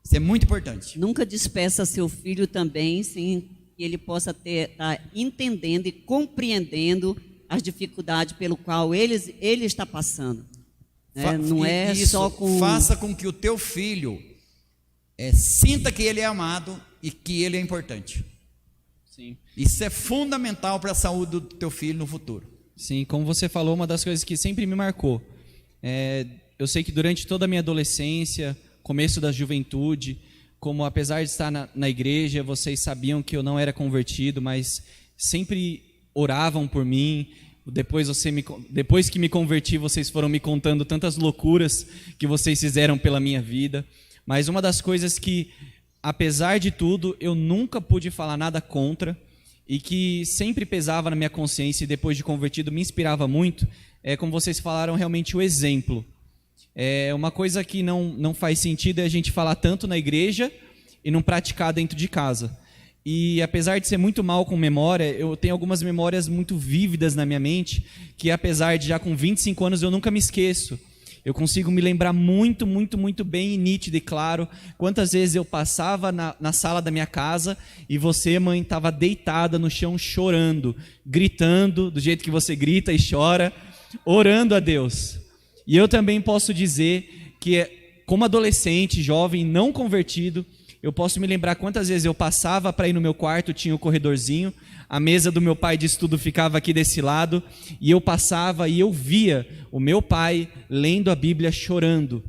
Isso é muito importante. Nunca despeça seu filho também, sem que ele possa estar entendendo e compreendendo as dificuldades pelo qual ele está passando. Não é isso, só com... Faça com que o teu filho sinta que ele é amado e que ele é importante. Sim. Isso é fundamental para a saúde do teu filho no futuro. Sim, como você falou, uma das coisas que sempre me marcou. Eu sei que durante toda a minha adolescência, começo da juventude, como apesar de estar na igreja, vocês sabiam que eu não era convertido, mas sempre oravam por mim. Depois que me converti, vocês foram me contando tantas loucuras que vocês fizeram pela minha vida. Mas uma das coisas que, apesar de tudo, eu nunca pude falar nada contra, e que sempre pesava na minha consciência e depois de convertido me inspirava muito, como vocês falaram, realmente o exemplo. Uma coisa que não faz sentido é a gente falar tanto na igreja e não praticar dentro de casa. E apesar de ser muito mal com memória, eu tenho algumas memórias muito vívidas na minha mente, que apesar de já com 25 anos eu nunca me esqueço. Eu consigo me lembrar muito, muito, muito bem e nítido e claro quantas vezes eu passava na sala da minha casa e você, mãe, estava deitada no chão chorando, gritando, do jeito que você grita e chora, orando a Deus. E eu também posso dizer que, como adolescente, jovem, não convertido, eu posso me lembrar quantas vezes eu passava para ir no meu quarto, tinha o corredorzinho, A mesa do meu pai de estudo ficava aqui desse lado, e eu passava e eu via o meu pai lendo a Bíblia chorando.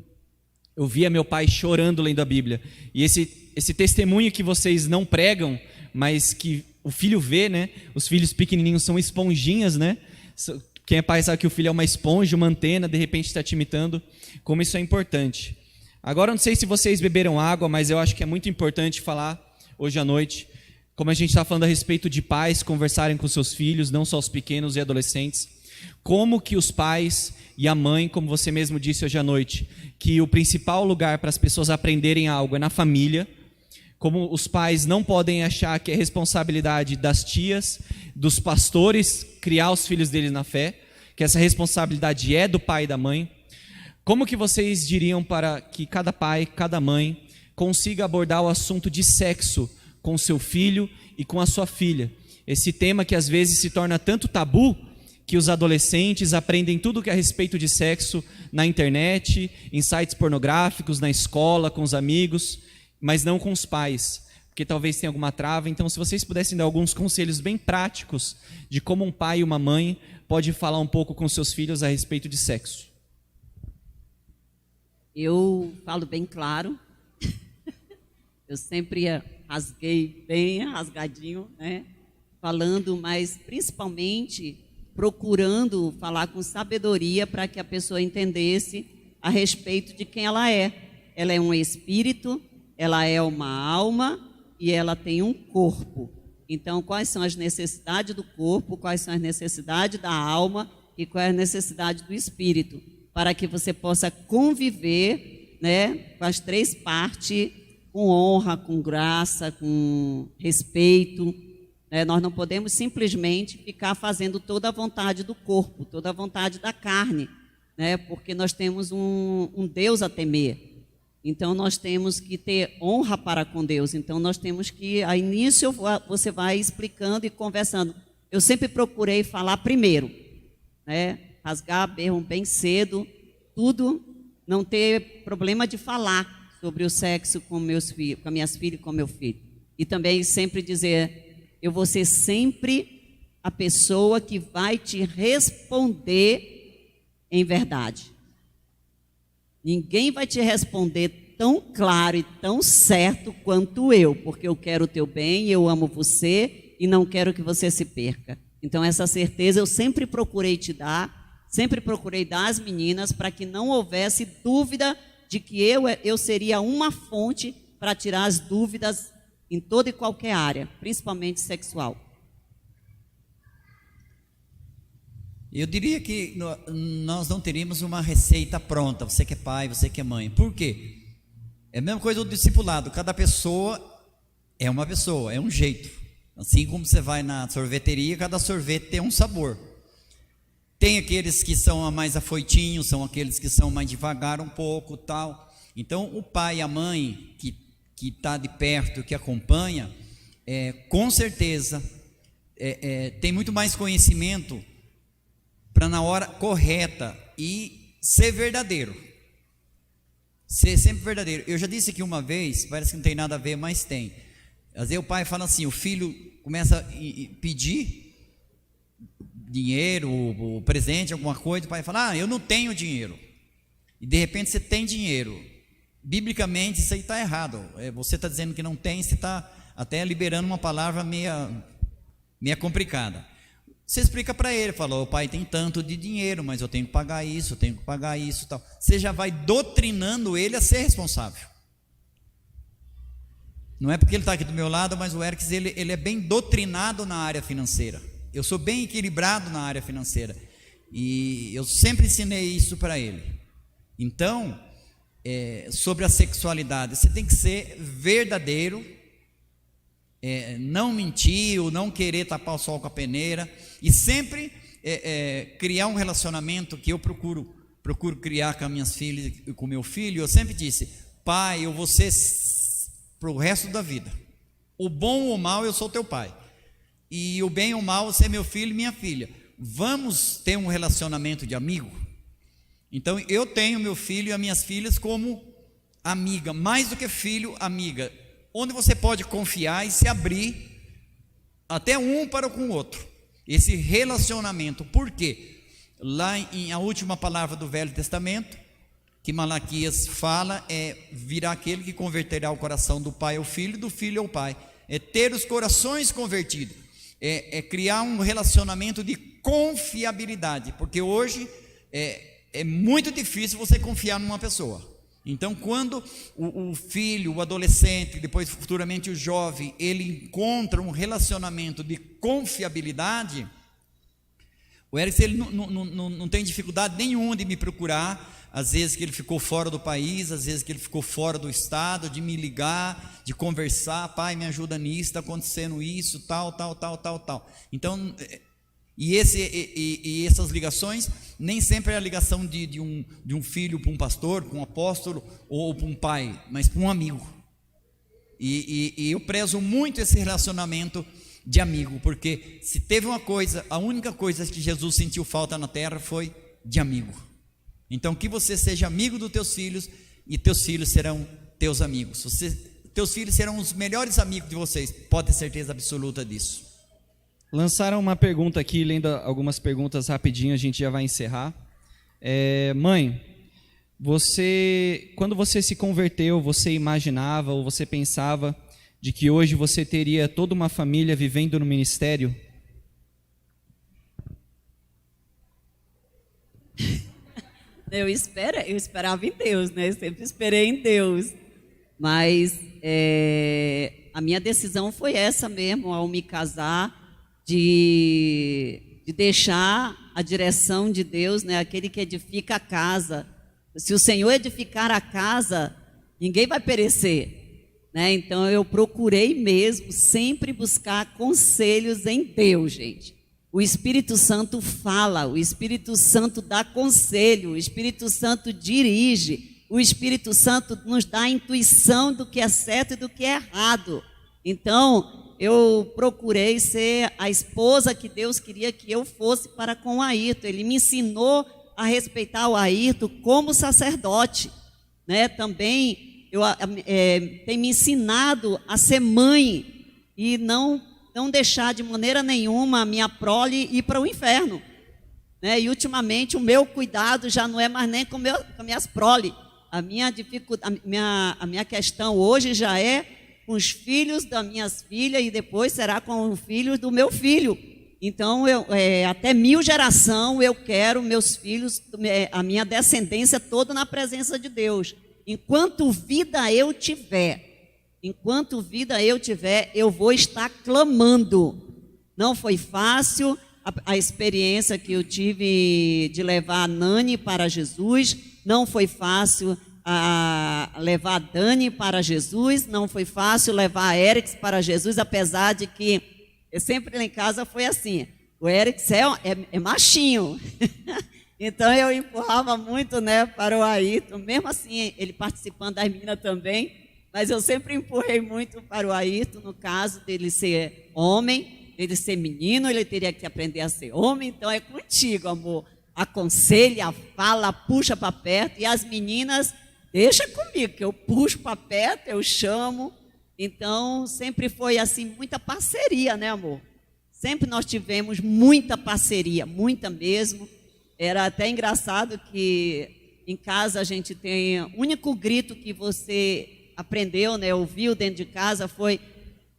Eu via meu pai chorando lendo a Bíblia. E esse testemunho que vocês não pregam, mas que o filho vê, né? Os filhos pequenininhos são esponjinhas, né? Quem é pai sabe que o filho é uma esponja, uma antena, de repente está te imitando. Como isso é importante. Agora, não sei se vocês beberam água, mas eu acho que é muito importante falar hoje à noite, como a gente está falando a respeito de pais conversarem com seus filhos, não só os pequenos e adolescentes, como que os pais e a mãe, como você mesmo disse hoje à noite, que o principal lugar para as pessoas aprenderem algo é na família, como os pais não podem achar que é responsabilidade das tias, dos pastores, criar os filhos deles na fé, que essa responsabilidade é do pai e da mãe. Como que vocês diriam para que cada pai, cada mãe consiga abordar o assunto de sexo com seu filho e com a sua filha? Esse tema que às vezes se torna tanto tabu que os adolescentes aprendem tudo que é a respeito de sexo na internet, em sites pornográficos, na escola, com os amigos, mas não com os pais, porque talvez tenha alguma trava. Então, se vocês pudessem dar alguns conselhos bem práticos de como um pai e uma mãe pode falar um pouco com seus filhos a respeito de sexo. Eu falo bem claro. Eu sempre rasguei bem rasgadinho, né? Falando, mas principalmente procurando falar com sabedoria para que a pessoa entendesse a respeito de quem ela é. Ela é um espírito, ela é uma alma e ela tem um corpo. Então, quais são as necessidades do corpo, quais são as necessidades da alma e qual é a necessidade do espírito, para que você possa conviver, né, com as três partes, com honra, com graça, com respeito. Nós não podemos simplesmente ficar fazendo toda a vontade do corpo, toda a vontade da carne, né, porque nós temos um Deus a temer. Então, nós temos que ter honra para com Deus. Então, nós temos que, a início, você vai explicando e conversando. Eu sempre procurei falar primeiro, né? Rasgar berro bem cedo, tudo, não ter problema de falar sobre o sexo com meus filhos, com minhas filhas e com meu filho. E também sempre dizer, eu vou ser sempre a pessoa que vai te responder em verdade. Ninguém vai te responder tão claro e tão certo quanto eu, porque eu quero o teu bem, eu amo você e não quero que você se perca. Então, essa certeza eu sempre procurei te dar, sempre procurei dar às meninas para que não houvesse dúvida de que eu seria uma fonte para tirar as dúvidas em toda e qualquer área, principalmente sexual. Eu diria que nós não teríamos uma receita pronta, você que é pai, você que é mãe. Por quê? É a mesma coisa do discipulado, cada pessoa é uma pessoa, é um jeito. Assim como você vai na sorveteria, cada sorvete tem um sabor. Tem aqueles que são mais afoitinhos, são aqueles que são mais devagar um pouco, tal. Então, o pai e a mãe que está de perto, que acompanha, com certeza tem muito mais conhecimento para na hora correta e ser verdadeiro. Ser sempre verdadeiro. Eu já disse aqui uma vez, parece que não tem nada a ver, mas tem. Às vezes o pai fala assim, o filho começa a pedir dinheiro, ou presente, alguma coisa, o pai fala, eu não tenho dinheiro. E de repente você tem dinheiro. Biblicamente isso aí está errado. Você está dizendo que não tem, você está até liberando uma palavra meia complicada. Você explica para ele, fala, o pai tem tanto de dinheiro, mas eu tenho que pagar isso, tal. Você já vai doutrinando ele a ser responsável. Não é porque ele está aqui do meu lado, mas o Erics, ele é bem doutrinado na área financeira. Eu sou bem equilibrado na área financeira. E eu sempre ensinei isso para ele. Então, sobre a sexualidade, você tem que ser verdadeiro, não mentir ou não querer tapar o sol com a peneira, e sempre criar um relacionamento que eu procuro criar com as minhas filhas e com meu filho. Eu sempre disse, pai, eu vou ser para o resto da vida, o bom ou o mal eu sou teu pai, e o bem ou o mal você é meu filho e minha filha. Vamos ter um relacionamento de amigo? Então eu tenho meu filho e as minhas filhas como amiga, mais do que filho, amiga, onde você pode confiar e se abrir até um para com o outro. Esse relacionamento. Por quê? Lá em a última palavra do Velho Testamento, que Malaquias fala, virá aquele que converterá o coração do pai ao filho e do filho ao pai. É ter os corações convertidos. É criar um relacionamento de confiabilidade. Porque hoje é muito difícil você confiar numa pessoa. Então, quando o filho, o adolescente, depois futuramente o jovem, ele encontra um relacionamento de confiabilidade, o Erickson, ele não tem dificuldade nenhuma de me procurar, às vezes que ele ficou fora do país, às vezes que ele ficou fora do estado, de me ligar, de conversar, pai, me ajuda nisso, está acontecendo isso, tal. Então, e essas ligações, nem sempre é a ligação de um filho para um pastor, para um apóstolo, ou para um pai, mas para um amigo. E eu prezo muito esse relacionamento de amigo, porque se teve uma coisa, a única coisa que Jesus sentiu falta na terra foi de amigo. Então, que você seja amigo dos teus filhos, e teus filhos serão teus amigos. Teus filhos serão os melhores amigos de vocês, pode ter certeza absoluta disso. Lançaram uma pergunta aqui, lendo algumas perguntas rapidinho, a gente já vai encerrar. Mãe, quando você se converteu, você imaginava ou você pensava de que hoje você teria toda uma família vivendo no ministério? Eu esperava em Deus, né? Eu sempre esperei em Deus. Mas a minha decisão foi essa mesmo, ao me casar, de deixar a direção de Deus, né? Aquele que edifica a casa. Se o Senhor edificar a casa, ninguém vai perecer, né? Então eu procurei mesmo sempre buscar conselhos em Deus, gente. O Espírito Santo fala, o Espírito Santo dá conselho, o Espírito Santo dirige, o Espírito Santo nos dá a intuição do que é certo e do que é errado. Então, eu procurei ser a esposa que Deus queria que eu fosse para com o Ayrton. Ele me ensinou a respeitar o Ayrton como sacerdote, né? Também tem me ensinado a ser mãe e não deixar de maneira nenhuma a minha prole ir para o inferno, né? E ultimamente o meu cuidado já não é mais nem com minhas prole. A minha dificuldade, a minha questão hoje já é com os filhos das minhas filhas e depois será com os filhos do meu filho. Então, até 1000 gerações eu quero meus filhos, a minha descendência toda na presença de Deus. Enquanto vida eu tiver, eu vou estar clamando. Não foi fácil a experiência que eu tive de levar a Nani para Jesus, não foi fácil levar a Dani para Jesus, não foi fácil levar a Erickson para Jesus, apesar de que eu sempre lá em casa foi assim, o Erickson é machinho, então eu empurrava muito, né, para o Ayrton, mesmo assim ele participando das meninas também, mas eu sempre empurrei muito para o Ayrton, no caso dele ser homem, ele ser menino, ele teria que aprender a ser homem, então é contigo, amor, aconselha, fala, puxa para perto, e as meninas deixa comigo, que eu puxo para perto, eu chamo. Então, sempre foi assim, muita parceria, né, amor? Sempre nós tivemos muita parceria, muita mesmo. Era até engraçado que em casa a gente tem... O único grito que você aprendeu, né, ouviu dentro de casa foi: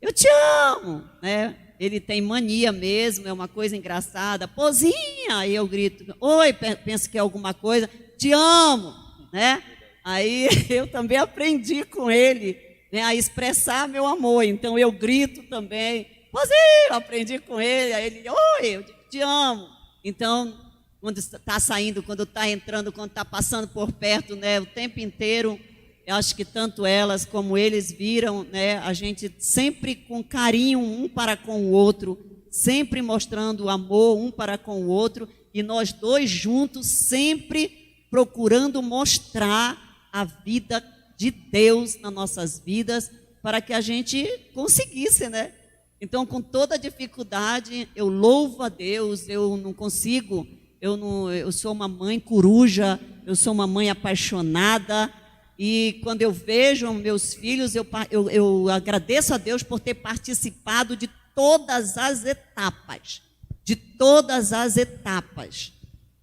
eu te amo, né? Ele tem mania mesmo, é uma coisa engraçada. Pozinha, aí eu grito: oi, penso que é alguma coisa, te amo, né? Aí eu também aprendi com ele, né, a expressar meu amor. Então eu grito também, Pozinho, aprendi com ele. Aí ele: oi, eu te amo. Então, quando está saindo, quando está entrando, quando está passando por perto, né, o tempo inteiro, eu acho que tanto elas como eles viram, né, a gente sempre com carinho um para com o outro, sempre mostrando amor um para com o outro, e nós dois juntos sempre procurando mostrar a vida de Deus nas nossas vidas, para que a gente conseguisse, né? Então, com toda dificuldade, eu louvo a Deus. Eu não consigo, eu sou uma mãe coruja, eu sou uma mãe apaixonada, e quando eu vejo meus filhos, eu agradeço a Deus por ter participado de todas as etapas, de todas as etapas,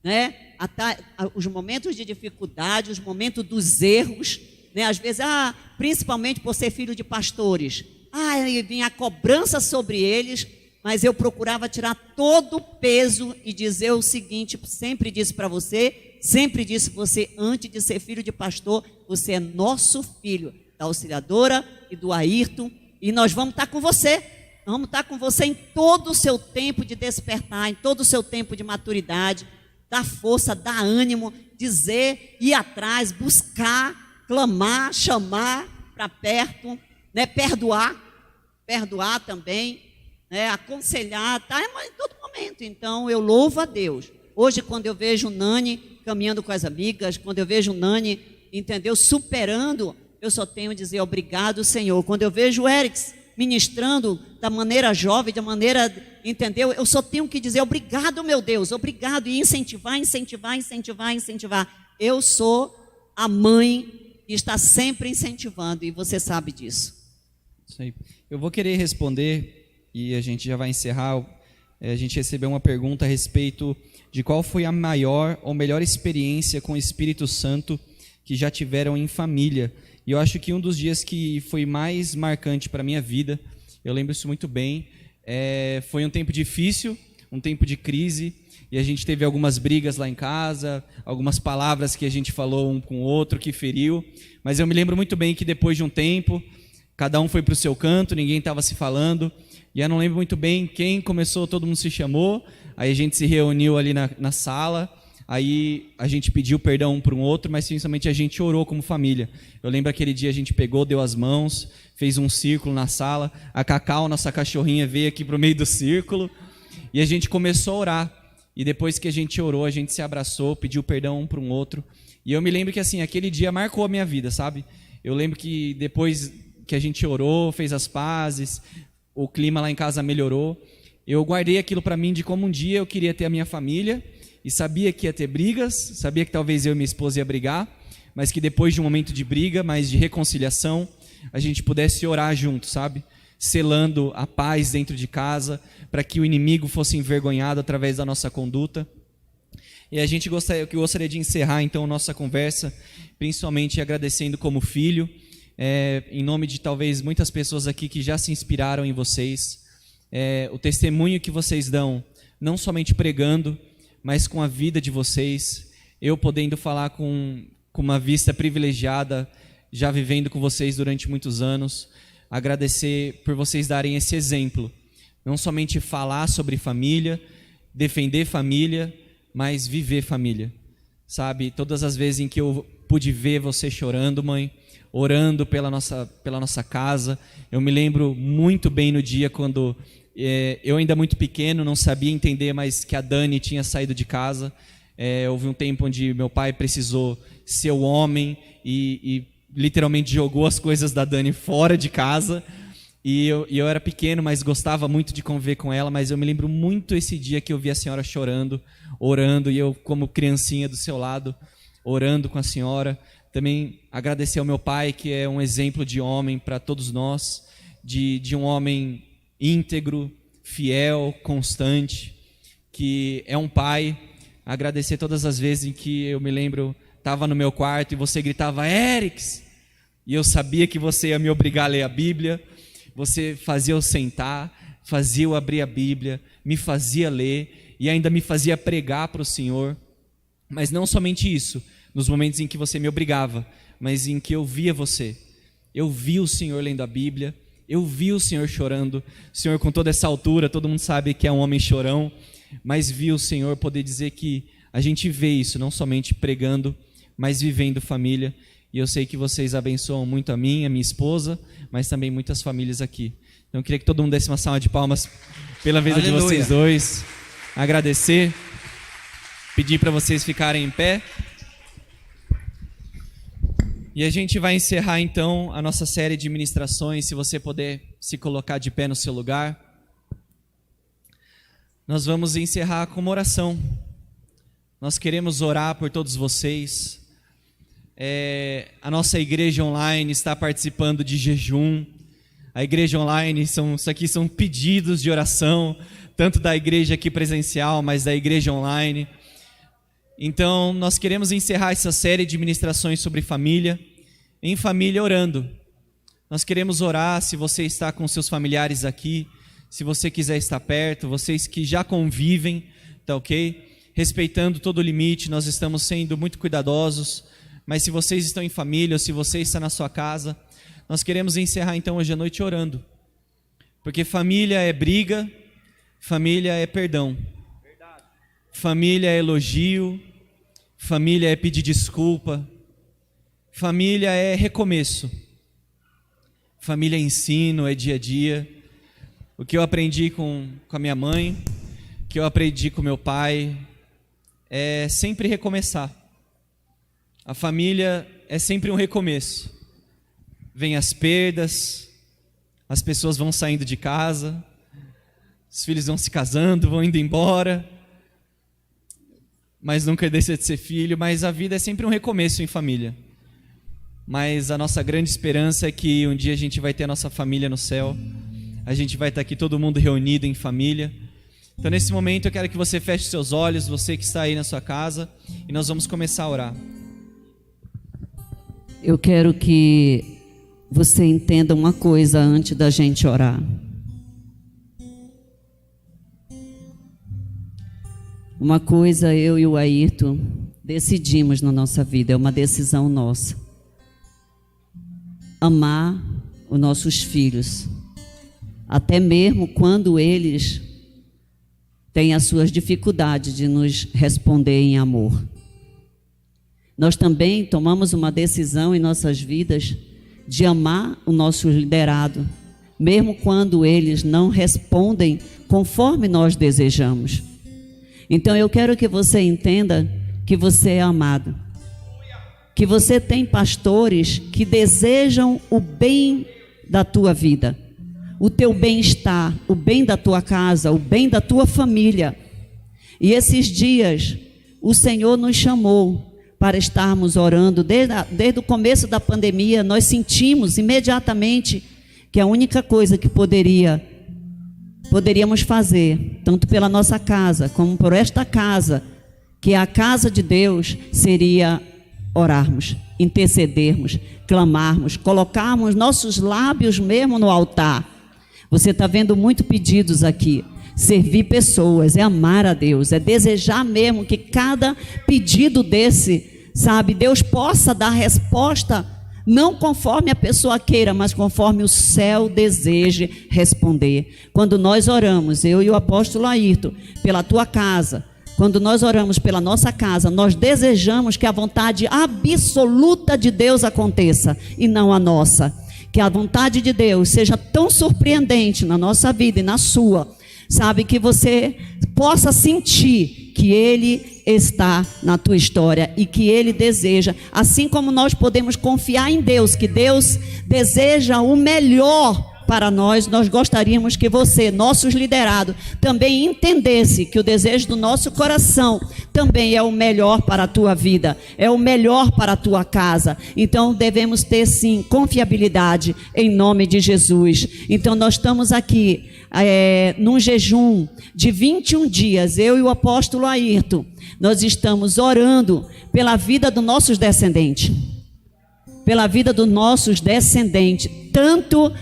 né? Até os momentos de dificuldade, os momentos dos erros, né? Às vezes, principalmente por ser filho de pastores, vinha a cobrança sobre eles, mas eu procurava tirar todo o peso e dizer o seguinte, sempre disse para você, antes de ser filho de pastor, você é nosso filho, da Auxiliadora e do Ayrton, e nós vamos estar com você. Vamos estar com você em todo o seu tempo de despertar, em todo o seu tempo de maturidade, dar força, dar ânimo, dizer, ir atrás, buscar, clamar, chamar para perto, né? Perdoar também, né? Aconselhar, tá? Em todo momento. Então, eu louvo a Deus. Hoje, quando eu vejo o Nani caminhando com as amigas, quando eu vejo o Nani, entendeu, superando, eu só tenho a dizer obrigado, Senhor. Quando eu vejo o Erics ministrando da maneira jovem, da maneira, entendeu? Eu só tenho que dizer obrigado, meu Deus, obrigado, e incentivar. Eu sou a mãe que está sempre incentivando, e você sabe disso. Isso aí. Eu vou querer responder, e a gente já vai encerrar. A gente recebeu uma pergunta a respeito de qual foi a maior ou melhor experiência com o Espírito Santo que já tiveram em família. E eu acho que um dos dias que foi mais marcante para a minha vida, eu lembro isso muito bem, foi um tempo difícil, um tempo de crise, e a gente teve algumas brigas lá em casa, algumas palavras que a gente falou um com o outro, que feriu, mas eu me lembro muito bem que depois de um tempo, cada um foi para o seu canto, ninguém estava se falando, e eu não lembro muito bem quem começou, todo mundo se chamou, aí a gente se reuniu ali na sala. Aí a gente pediu perdão um para o outro, mas principalmente a gente orou como família. Eu lembro aquele dia a gente pegou, deu as mãos, fez um círculo na sala. A Cacau, nossa cachorrinha, veio aqui para o meio do círculo e a gente começou a orar. E depois que a gente orou, a gente se abraçou, pediu perdão um para o outro. E eu me lembro que assim, aquele dia marcou a minha vida, sabe? Eu lembro que depois que a gente orou, fez as pazes, o clima lá em casa melhorou. Eu guardei aquilo para mim de como um dia eu queria ter a minha família. E sabia que ia ter brigas, sabia que talvez eu e minha esposa ia brigar, mas que depois de um momento de briga, mas de reconciliação, a gente pudesse orar junto, sabe? Selando a paz dentro de casa, para que o inimigo fosse envergonhado através da nossa conduta. E eu gostaria de encerrar então nossa conversa, principalmente agradecendo como filho, em nome de talvez muitas pessoas aqui que já se inspiraram em vocês, o testemunho que vocês dão, não somente pregando, mas com a vida de vocês, eu podendo falar com uma vista privilegiada, já vivendo com vocês durante muitos anos, agradecer por vocês darem esse exemplo, não somente falar sobre família, defender família, mas viver família, sabe? Todas as vezes em que eu pude ver você chorando, mãe, orando pela nossa casa, eu me lembro muito bem no dia quando eu ainda muito pequeno, não sabia entender, mas que a Dani tinha saído de casa. Houve um tempo onde meu pai precisou ser o homem e literalmente jogou as coisas da Dani fora de casa. E eu era pequeno, mas gostava muito de conviver com ela, mas eu me lembro muito esse dia que eu vi a senhora chorando, orando, e eu como criancinha do seu lado, orando com a senhora. Também agradecer ao meu pai, que é um exemplo de homem para todos nós, de um homem íntegro, fiel, constante, que é um pai. Agradecer todas as vezes em que eu me lembro, estava no meu quarto e você gritava, Erics, e eu sabia que você ia me obrigar a ler a Bíblia, você fazia eu sentar, fazia eu abrir a Bíblia, me fazia ler e ainda me fazia pregar para o Senhor. Mas não somente isso, nos momentos em que você me obrigava, mas em que eu via você, eu vi o Senhor lendo a Bíblia, eu vi o Senhor chorando, o Senhor com toda essa altura, todo mundo sabe que é um homem chorão, mas vi o Senhor poder dizer que a gente vê isso, não somente pregando, mas vivendo família, e eu sei que vocês abençoam muito a mim, a minha esposa, mas também muitas famílias aqui. Então eu queria que todo mundo desse uma salva de palmas pela vida de vocês dois, agradecer, pedir para vocês ficarem em pé. E a gente vai encerrar então a nossa série de ministrações, se você puder se colocar de pé no seu lugar. Nós vamos encerrar com uma oração. Nós queremos orar por todos vocês. A nossa igreja online está participando de jejum. a igreja online, isso aqui são pedidos de oração, tanto da igreja aqui presencial, mas da igreja online. Então, nós queremos encerrar essa série de ministrações sobre família, em família orando. Nós queremos orar, se você está com seus familiares aqui, se você quiser estar perto, vocês que já convivem, tá ok? Respeitando todo o limite, nós estamos sendo muito cuidadosos, mas se vocês estão em família ou se você está na sua casa, nós queremos encerrar então hoje à noite orando, porque família é briga, família é perdão, família é elogio, família é pedir desculpa, família é recomeço, família é ensino, é dia a dia. O que eu aprendi com a minha mãe, o que eu aprendi com meu pai, é sempre recomeçar. A família é sempre um recomeço. Vem as perdas, as pessoas vão saindo de casa, os filhos vão se casando, vão indo embora, mas nunca deixa de ser filho. Mas a vida é sempre um recomeço em família. Mas a nossa grande esperança é que um dia a gente vai ter a nossa família no céu, a gente vai estar aqui todo mundo reunido em família. Então nesse momento eu quero que você feche seus olhos, você que está aí na sua casa, e nós vamos começar a orar. Eu quero que você entenda uma coisa antes da gente orar. Uma coisa eu e o Ayrton decidimos na nossa vida, é uma decisão nossa. Amar os nossos filhos, até mesmo quando eles têm as suas dificuldades de nos responder em amor. Nós também tomamos uma decisão em nossas vidas de amar o nosso liderado, mesmo quando eles não respondem conforme nós desejamos. Então eu quero que você entenda que você é amado, que você tem pastores que desejam o bem da tua vida, o teu bem-estar, o bem da tua casa, o bem da tua família. E esses dias o Senhor nos chamou para estarmos orando. Desde o começo da pandemia, nós sentimos imediatamente que a única coisa que poderíamos fazer, tanto pela nossa casa como por esta casa, que é a casa de Deus, seria orarmos, intercedermos, clamarmos, colocarmos nossos lábios mesmo no altar. Você está vendo muitos pedidos aqui. Servir pessoas, é amar a Deus, é desejar mesmo que cada pedido desse, sabe, Deus possa dar resposta, não conforme a pessoa queira, mas conforme o céu deseje responder. Quando nós oramos, eu e o apóstolo Ayrton, pela tua casa, quando nós oramos pela nossa casa, nós desejamos que a vontade absoluta de Deus aconteça e não a nossa. Que a vontade de Deus seja tão surpreendente na nossa vida e na sua, sabe, que você possa sentir que Ele está na tua história e que Ele deseja, assim como nós podemos confiar em Deus, que Deus deseja o melhor para nós. Nós gostaríamos que você, nossos liderados, também entendesse que o desejo do nosso coração também é o melhor para a tua vida, é o melhor para a tua casa. Então devemos ter sim confiabilidade em nome de Jesus. Então nós estamos aqui num jejum de 21 dias, eu e o apóstolo Ayrton, nós estamos orando pela vida dos nossos descendentes, tanto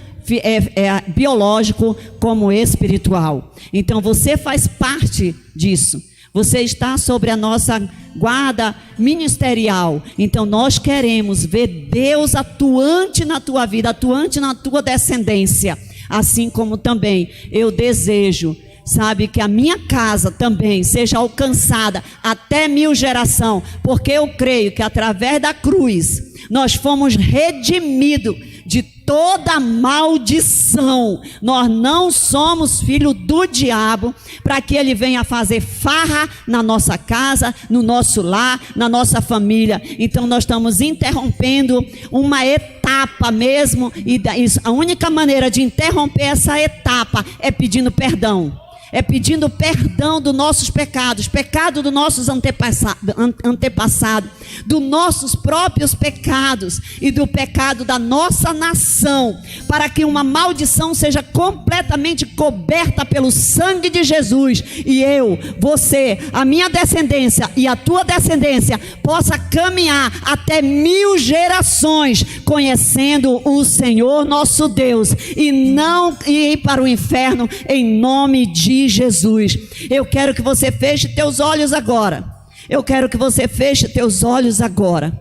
biológico como espiritual. Então você faz parte disso, você está sobre a nossa guarda ministerial. Então nós queremos ver Deus atuante na tua vida, atuante na tua descendência, assim como também eu desejo, sabe, que a minha casa também seja alcançada até 1000 gerações, porque eu creio que através da cruz nós fomos redimidos de toda maldição. Nós não somos filho do diabo para que ele venha fazer farra na nossa casa, no nosso lar, na nossa família. Então nós estamos interrompendo uma etapa mesmo, e a única maneira de interromper essa etapa é pedindo perdão. é pedindo perdão dos nossos pecados, pecado dos nossos antepassados, dos nossos próprios pecados e do pecado da nossa nação, para que uma maldição seja completamente coberta pelo sangue de Jesus, e eu, você, a minha descendência e a tua descendência possa caminhar até 1000 gerações conhecendo o Senhor nosso Deus e não ir para o inferno, em nome de Jesus. Eu quero que você feche teus olhos agora. Eu quero que você feche teus olhos agora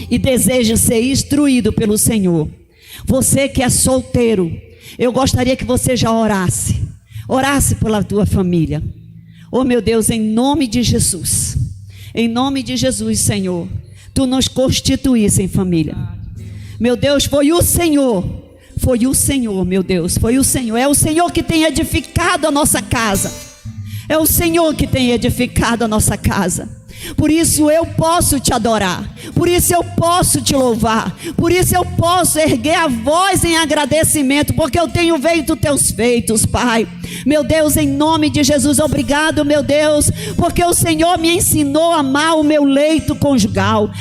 e deseje ser instruído pelo Senhor. Você que é solteiro, eu gostaria que você já orasse pela tua família. Oh meu Deus, em nome de Jesus, em nome de Jesus, Senhor, Tu nos constituísse em família. Meu Deus, foi o Senhor, meu Deus, foi o Senhor. É o Senhor que tem edificado a nossa casa. É o Senhor que tem edificado a nossa casa. Por isso eu posso te adorar, por isso eu posso te louvar, por isso eu posso erguer a voz em agradecimento, porque eu tenho feito teus feitos, Pai. Meu Deus, em nome de Jesus, obrigado, meu Deus, porque o Senhor me ensinou a amar o meu leito conjugal.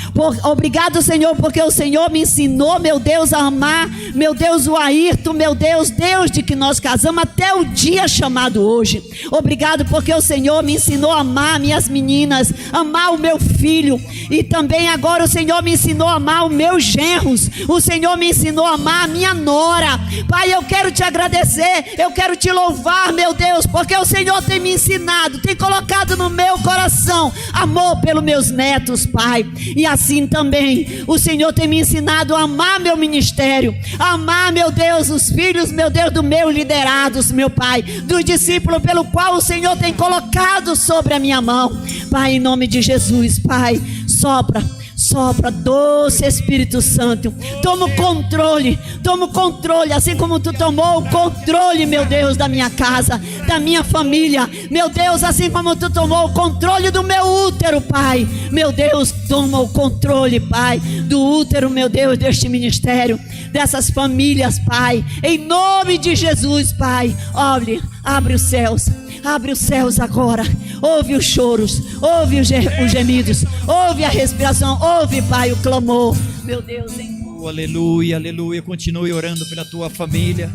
Obrigado, Senhor, porque o Senhor me ensinou, meu Deus, a amar, meu Deus, o Ayrton, meu Deus, de que nós casamos até o dia chamado hoje. Obrigado porque o Senhor me ensinou a amar minhas meninas, amar o meu filho, e também agora o Senhor me ensinou a amar os meus genros. O Senhor me ensinou a amar a minha nora. Pai, eu quero te agradecer, eu quero te louvar, meu Deus, porque o Senhor tem me ensinado, tem colocado no meu coração amor pelos meus netos, Pai. E assim também o Senhor tem me ensinado a amar meu ministério, a amar, meu Deus, os filhos, meu Deus, dos meus liderados, meu Pai, dos discípulos pelo qual o Senhor tem colocado sobre a minha mão. Pai, em nome de Jesus, Pai, sopra, doce Espírito Santo, toma o controle, assim como Tu tomou o controle, meu Deus, da minha casa, da minha família, meu Deus, assim como Tu tomou o controle do meu útero, Pai, meu Deus, toma o controle, Pai, do útero, meu Deus, deste ministério, dessas famílias, Pai, em nome de Jesus, Pai. Abre os céus agora, ouve os choros, ouve os gemidos, ouve a respiração, ouve, Pai, o clamor, meu Deus, aleluia, aleluia. Continue orando pela tua família.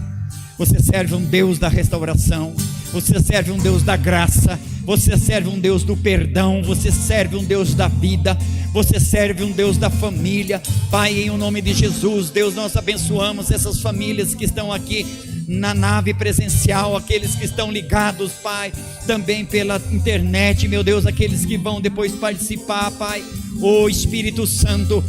Você serve um Deus da restauração, você serve um Deus da graça, você serve um Deus do perdão, você serve um Deus da vida, você serve um Deus da família. Pai, em nome de Jesus, Deus, nós abençoamos essas famílias que estão aqui na nave presencial, aqueles que estão ligados, Pai, também pela internet, meu Deus, aqueles que vão depois participar, Pai. O Espírito Santo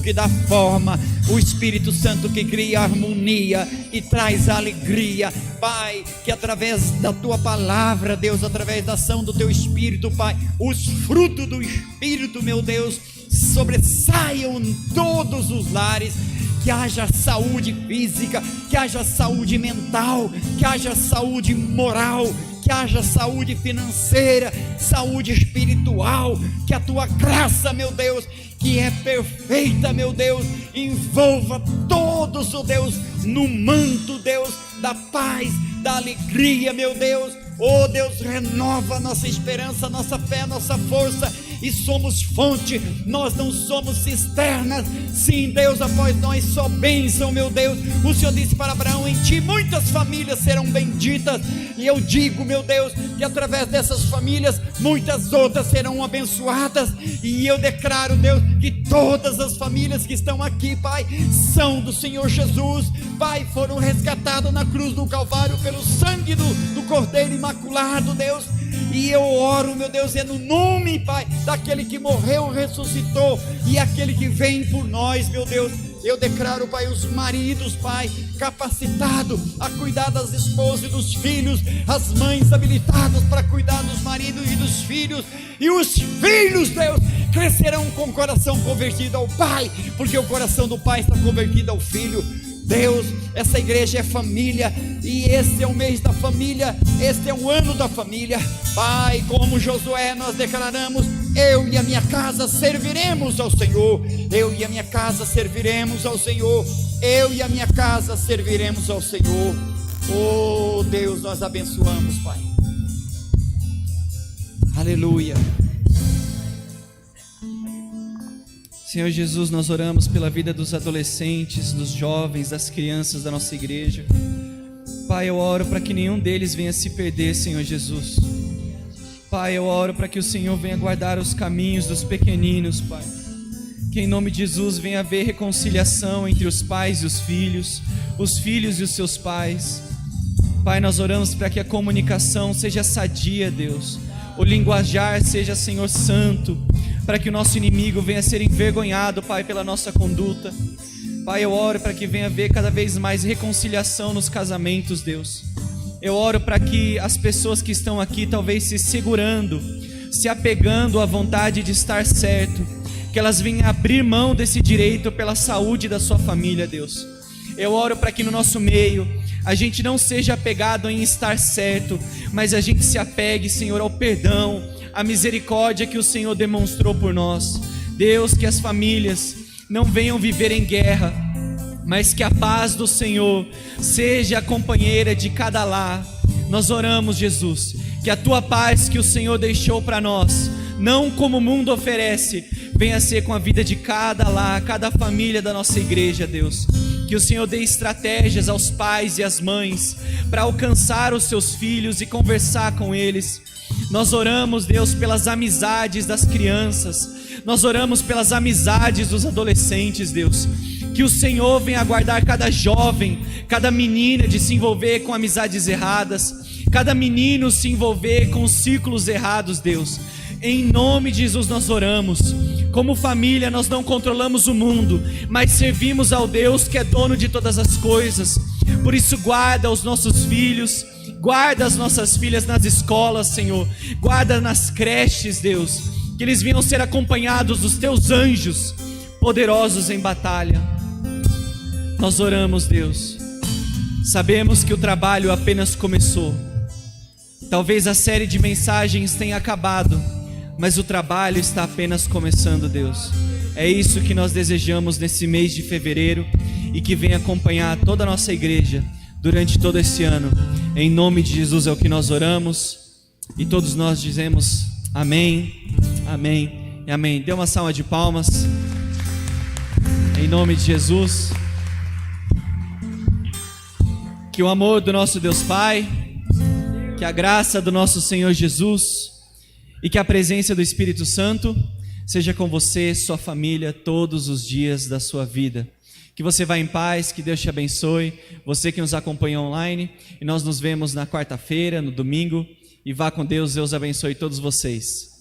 que dá forma, o Espírito Santo que cria harmonia e traz alegria, Pai, que através da Tua palavra, Deus, através da ação do Teu Espírito, Pai, os frutos do Espírito, meu Deus, sobressaiam em todos os lares. Que haja saúde física, que haja saúde mental, que haja saúde moral, que haja saúde financeira, saúde espiritual, que a Tua graça, meu Deus, que é perfeita, meu Deus, envolva todos, oh Deus, no manto, Deus, da paz, da alegria, meu Deus. Oh Deus, renova a nossa esperança, a nossa fé, a nossa força, e somos fonte, nós não somos cisternas. Sim, Deus, após nós só bênção, meu Deus. O Senhor disse para Abraão: em Ti muitas famílias serão benditas, e eu digo, meu Deus, que através dessas famílias muitas outras serão abençoadas, e eu declaro, Deus, que todas as famílias que estão aqui, Pai, são do Senhor Jesus, Pai, foram resgatadas na cruz do Calvário pelo sangue do Cordeiro Imaculado, Deus. E eu oro, meu Deus, é no nome, Pai, daquele que morreu, ressuscitou, e aquele que vem por nós, meu Deus. Eu declaro, Pai, os maridos, Pai, capacitados a cuidar das esposas e dos filhos, as mães habilitadas para cuidar dos maridos e dos filhos, e os filhos, Deus, crescerão com o coração convertido ao Pai, porque o coração do Pai está convertido ao Filho. Deus, essa igreja é família, e este é o mês da família, este é o ano da família, Pai. Como Josué, nós declaramos: eu e a minha casa serviremos ao Senhor, eu e a minha casa serviremos ao Senhor, eu e a minha casa serviremos ao Senhor. Oh Deus, nós abençoamos, Pai. Aleluia. Senhor Jesus, nós oramos pela vida dos adolescentes, dos jovens, das crianças da nossa igreja. Pai, eu oro para que nenhum deles venha se perder, Senhor Jesus. Pai, eu oro para que o Senhor venha guardar os caminhos dos pequeninos, Pai. Que em nome de Jesus venha haver reconciliação entre os pais e os filhos e os seus pais. Pai, nós oramos para que a comunicação seja sadia, Deus. O linguajar seja, Senhor, santo, para que o nosso inimigo venha a ser envergonhado, Pai, pela nossa conduta. Pai, eu oro para que venha haver cada vez mais reconciliação nos casamentos, Deus. Eu oro para que as pessoas que estão aqui, talvez se segurando, se apegando à vontade de estar certo, que elas venham abrir mão desse direito pela saúde da sua família, Deus. Eu oro para que no nosso meio a gente não seja apegado em estar certo, mas a gente se apegue, Senhor, ao perdão, à misericórdia que o Senhor demonstrou por nós. Deus, que as famílias não venham viver em guerra, mas que a paz do Senhor seja a companheira de cada lar. Nós oramos, Jesus, que a tua paz que o Senhor deixou para nós, não como o mundo oferece, venha a ser com a vida de cada lar, cada família da nossa igreja, Deus. Que o Senhor dê estratégias aos pais e às mães para alcançar os seus filhos e conversar com eles. Nós oramos, Deus, pelas amizades das crianças. Nós oramos pelas amizades dos adolescentes, Deus. Que o Senhor venha guardar cada jovem, cada menina de se envolver com amizades erradas, cada menino se envolver com círculos errados, Deus. Em nome de Jesus nós oramos. Como família nós não controlamos o mundo, mas servimos ao Deus que é dono de todas as coisas. Por isso guarda os nossos filhos, guarda as nossas filhas nas escolas, Senhor. Guarda nas creches, Deus. Que eles venham ser acompanhados dos teus anjos poderosos em batalha. Nós oramos, Deus. Sabemos que o trabalho apenas começou. Talvez a série de mensagens tenha acabado, mas o trabalho está apenas começando, Deus. É isso que nós desejamos nesse mês de fevereiro e que venha acompanhar toda a nossa igreja durante todo esse ano. Em nome de Jesus é o que nós oramos e todos nós dizemos amém, amém e amém. Dê uma salva de palmas. Em nome de Jesus. Que o amor do nosso Deus Pai, que a graça do nosso Senhor Jesus e que a presença do Espírito Santo seja com você, sua família, todos os dias da sua vida. Que você vá em paz, que Deus te abençoe, você que nos acompanha online, e nós nos vemos na quarta-feira, no domingo, e vá com Deus, Deus abençoe todos vocês.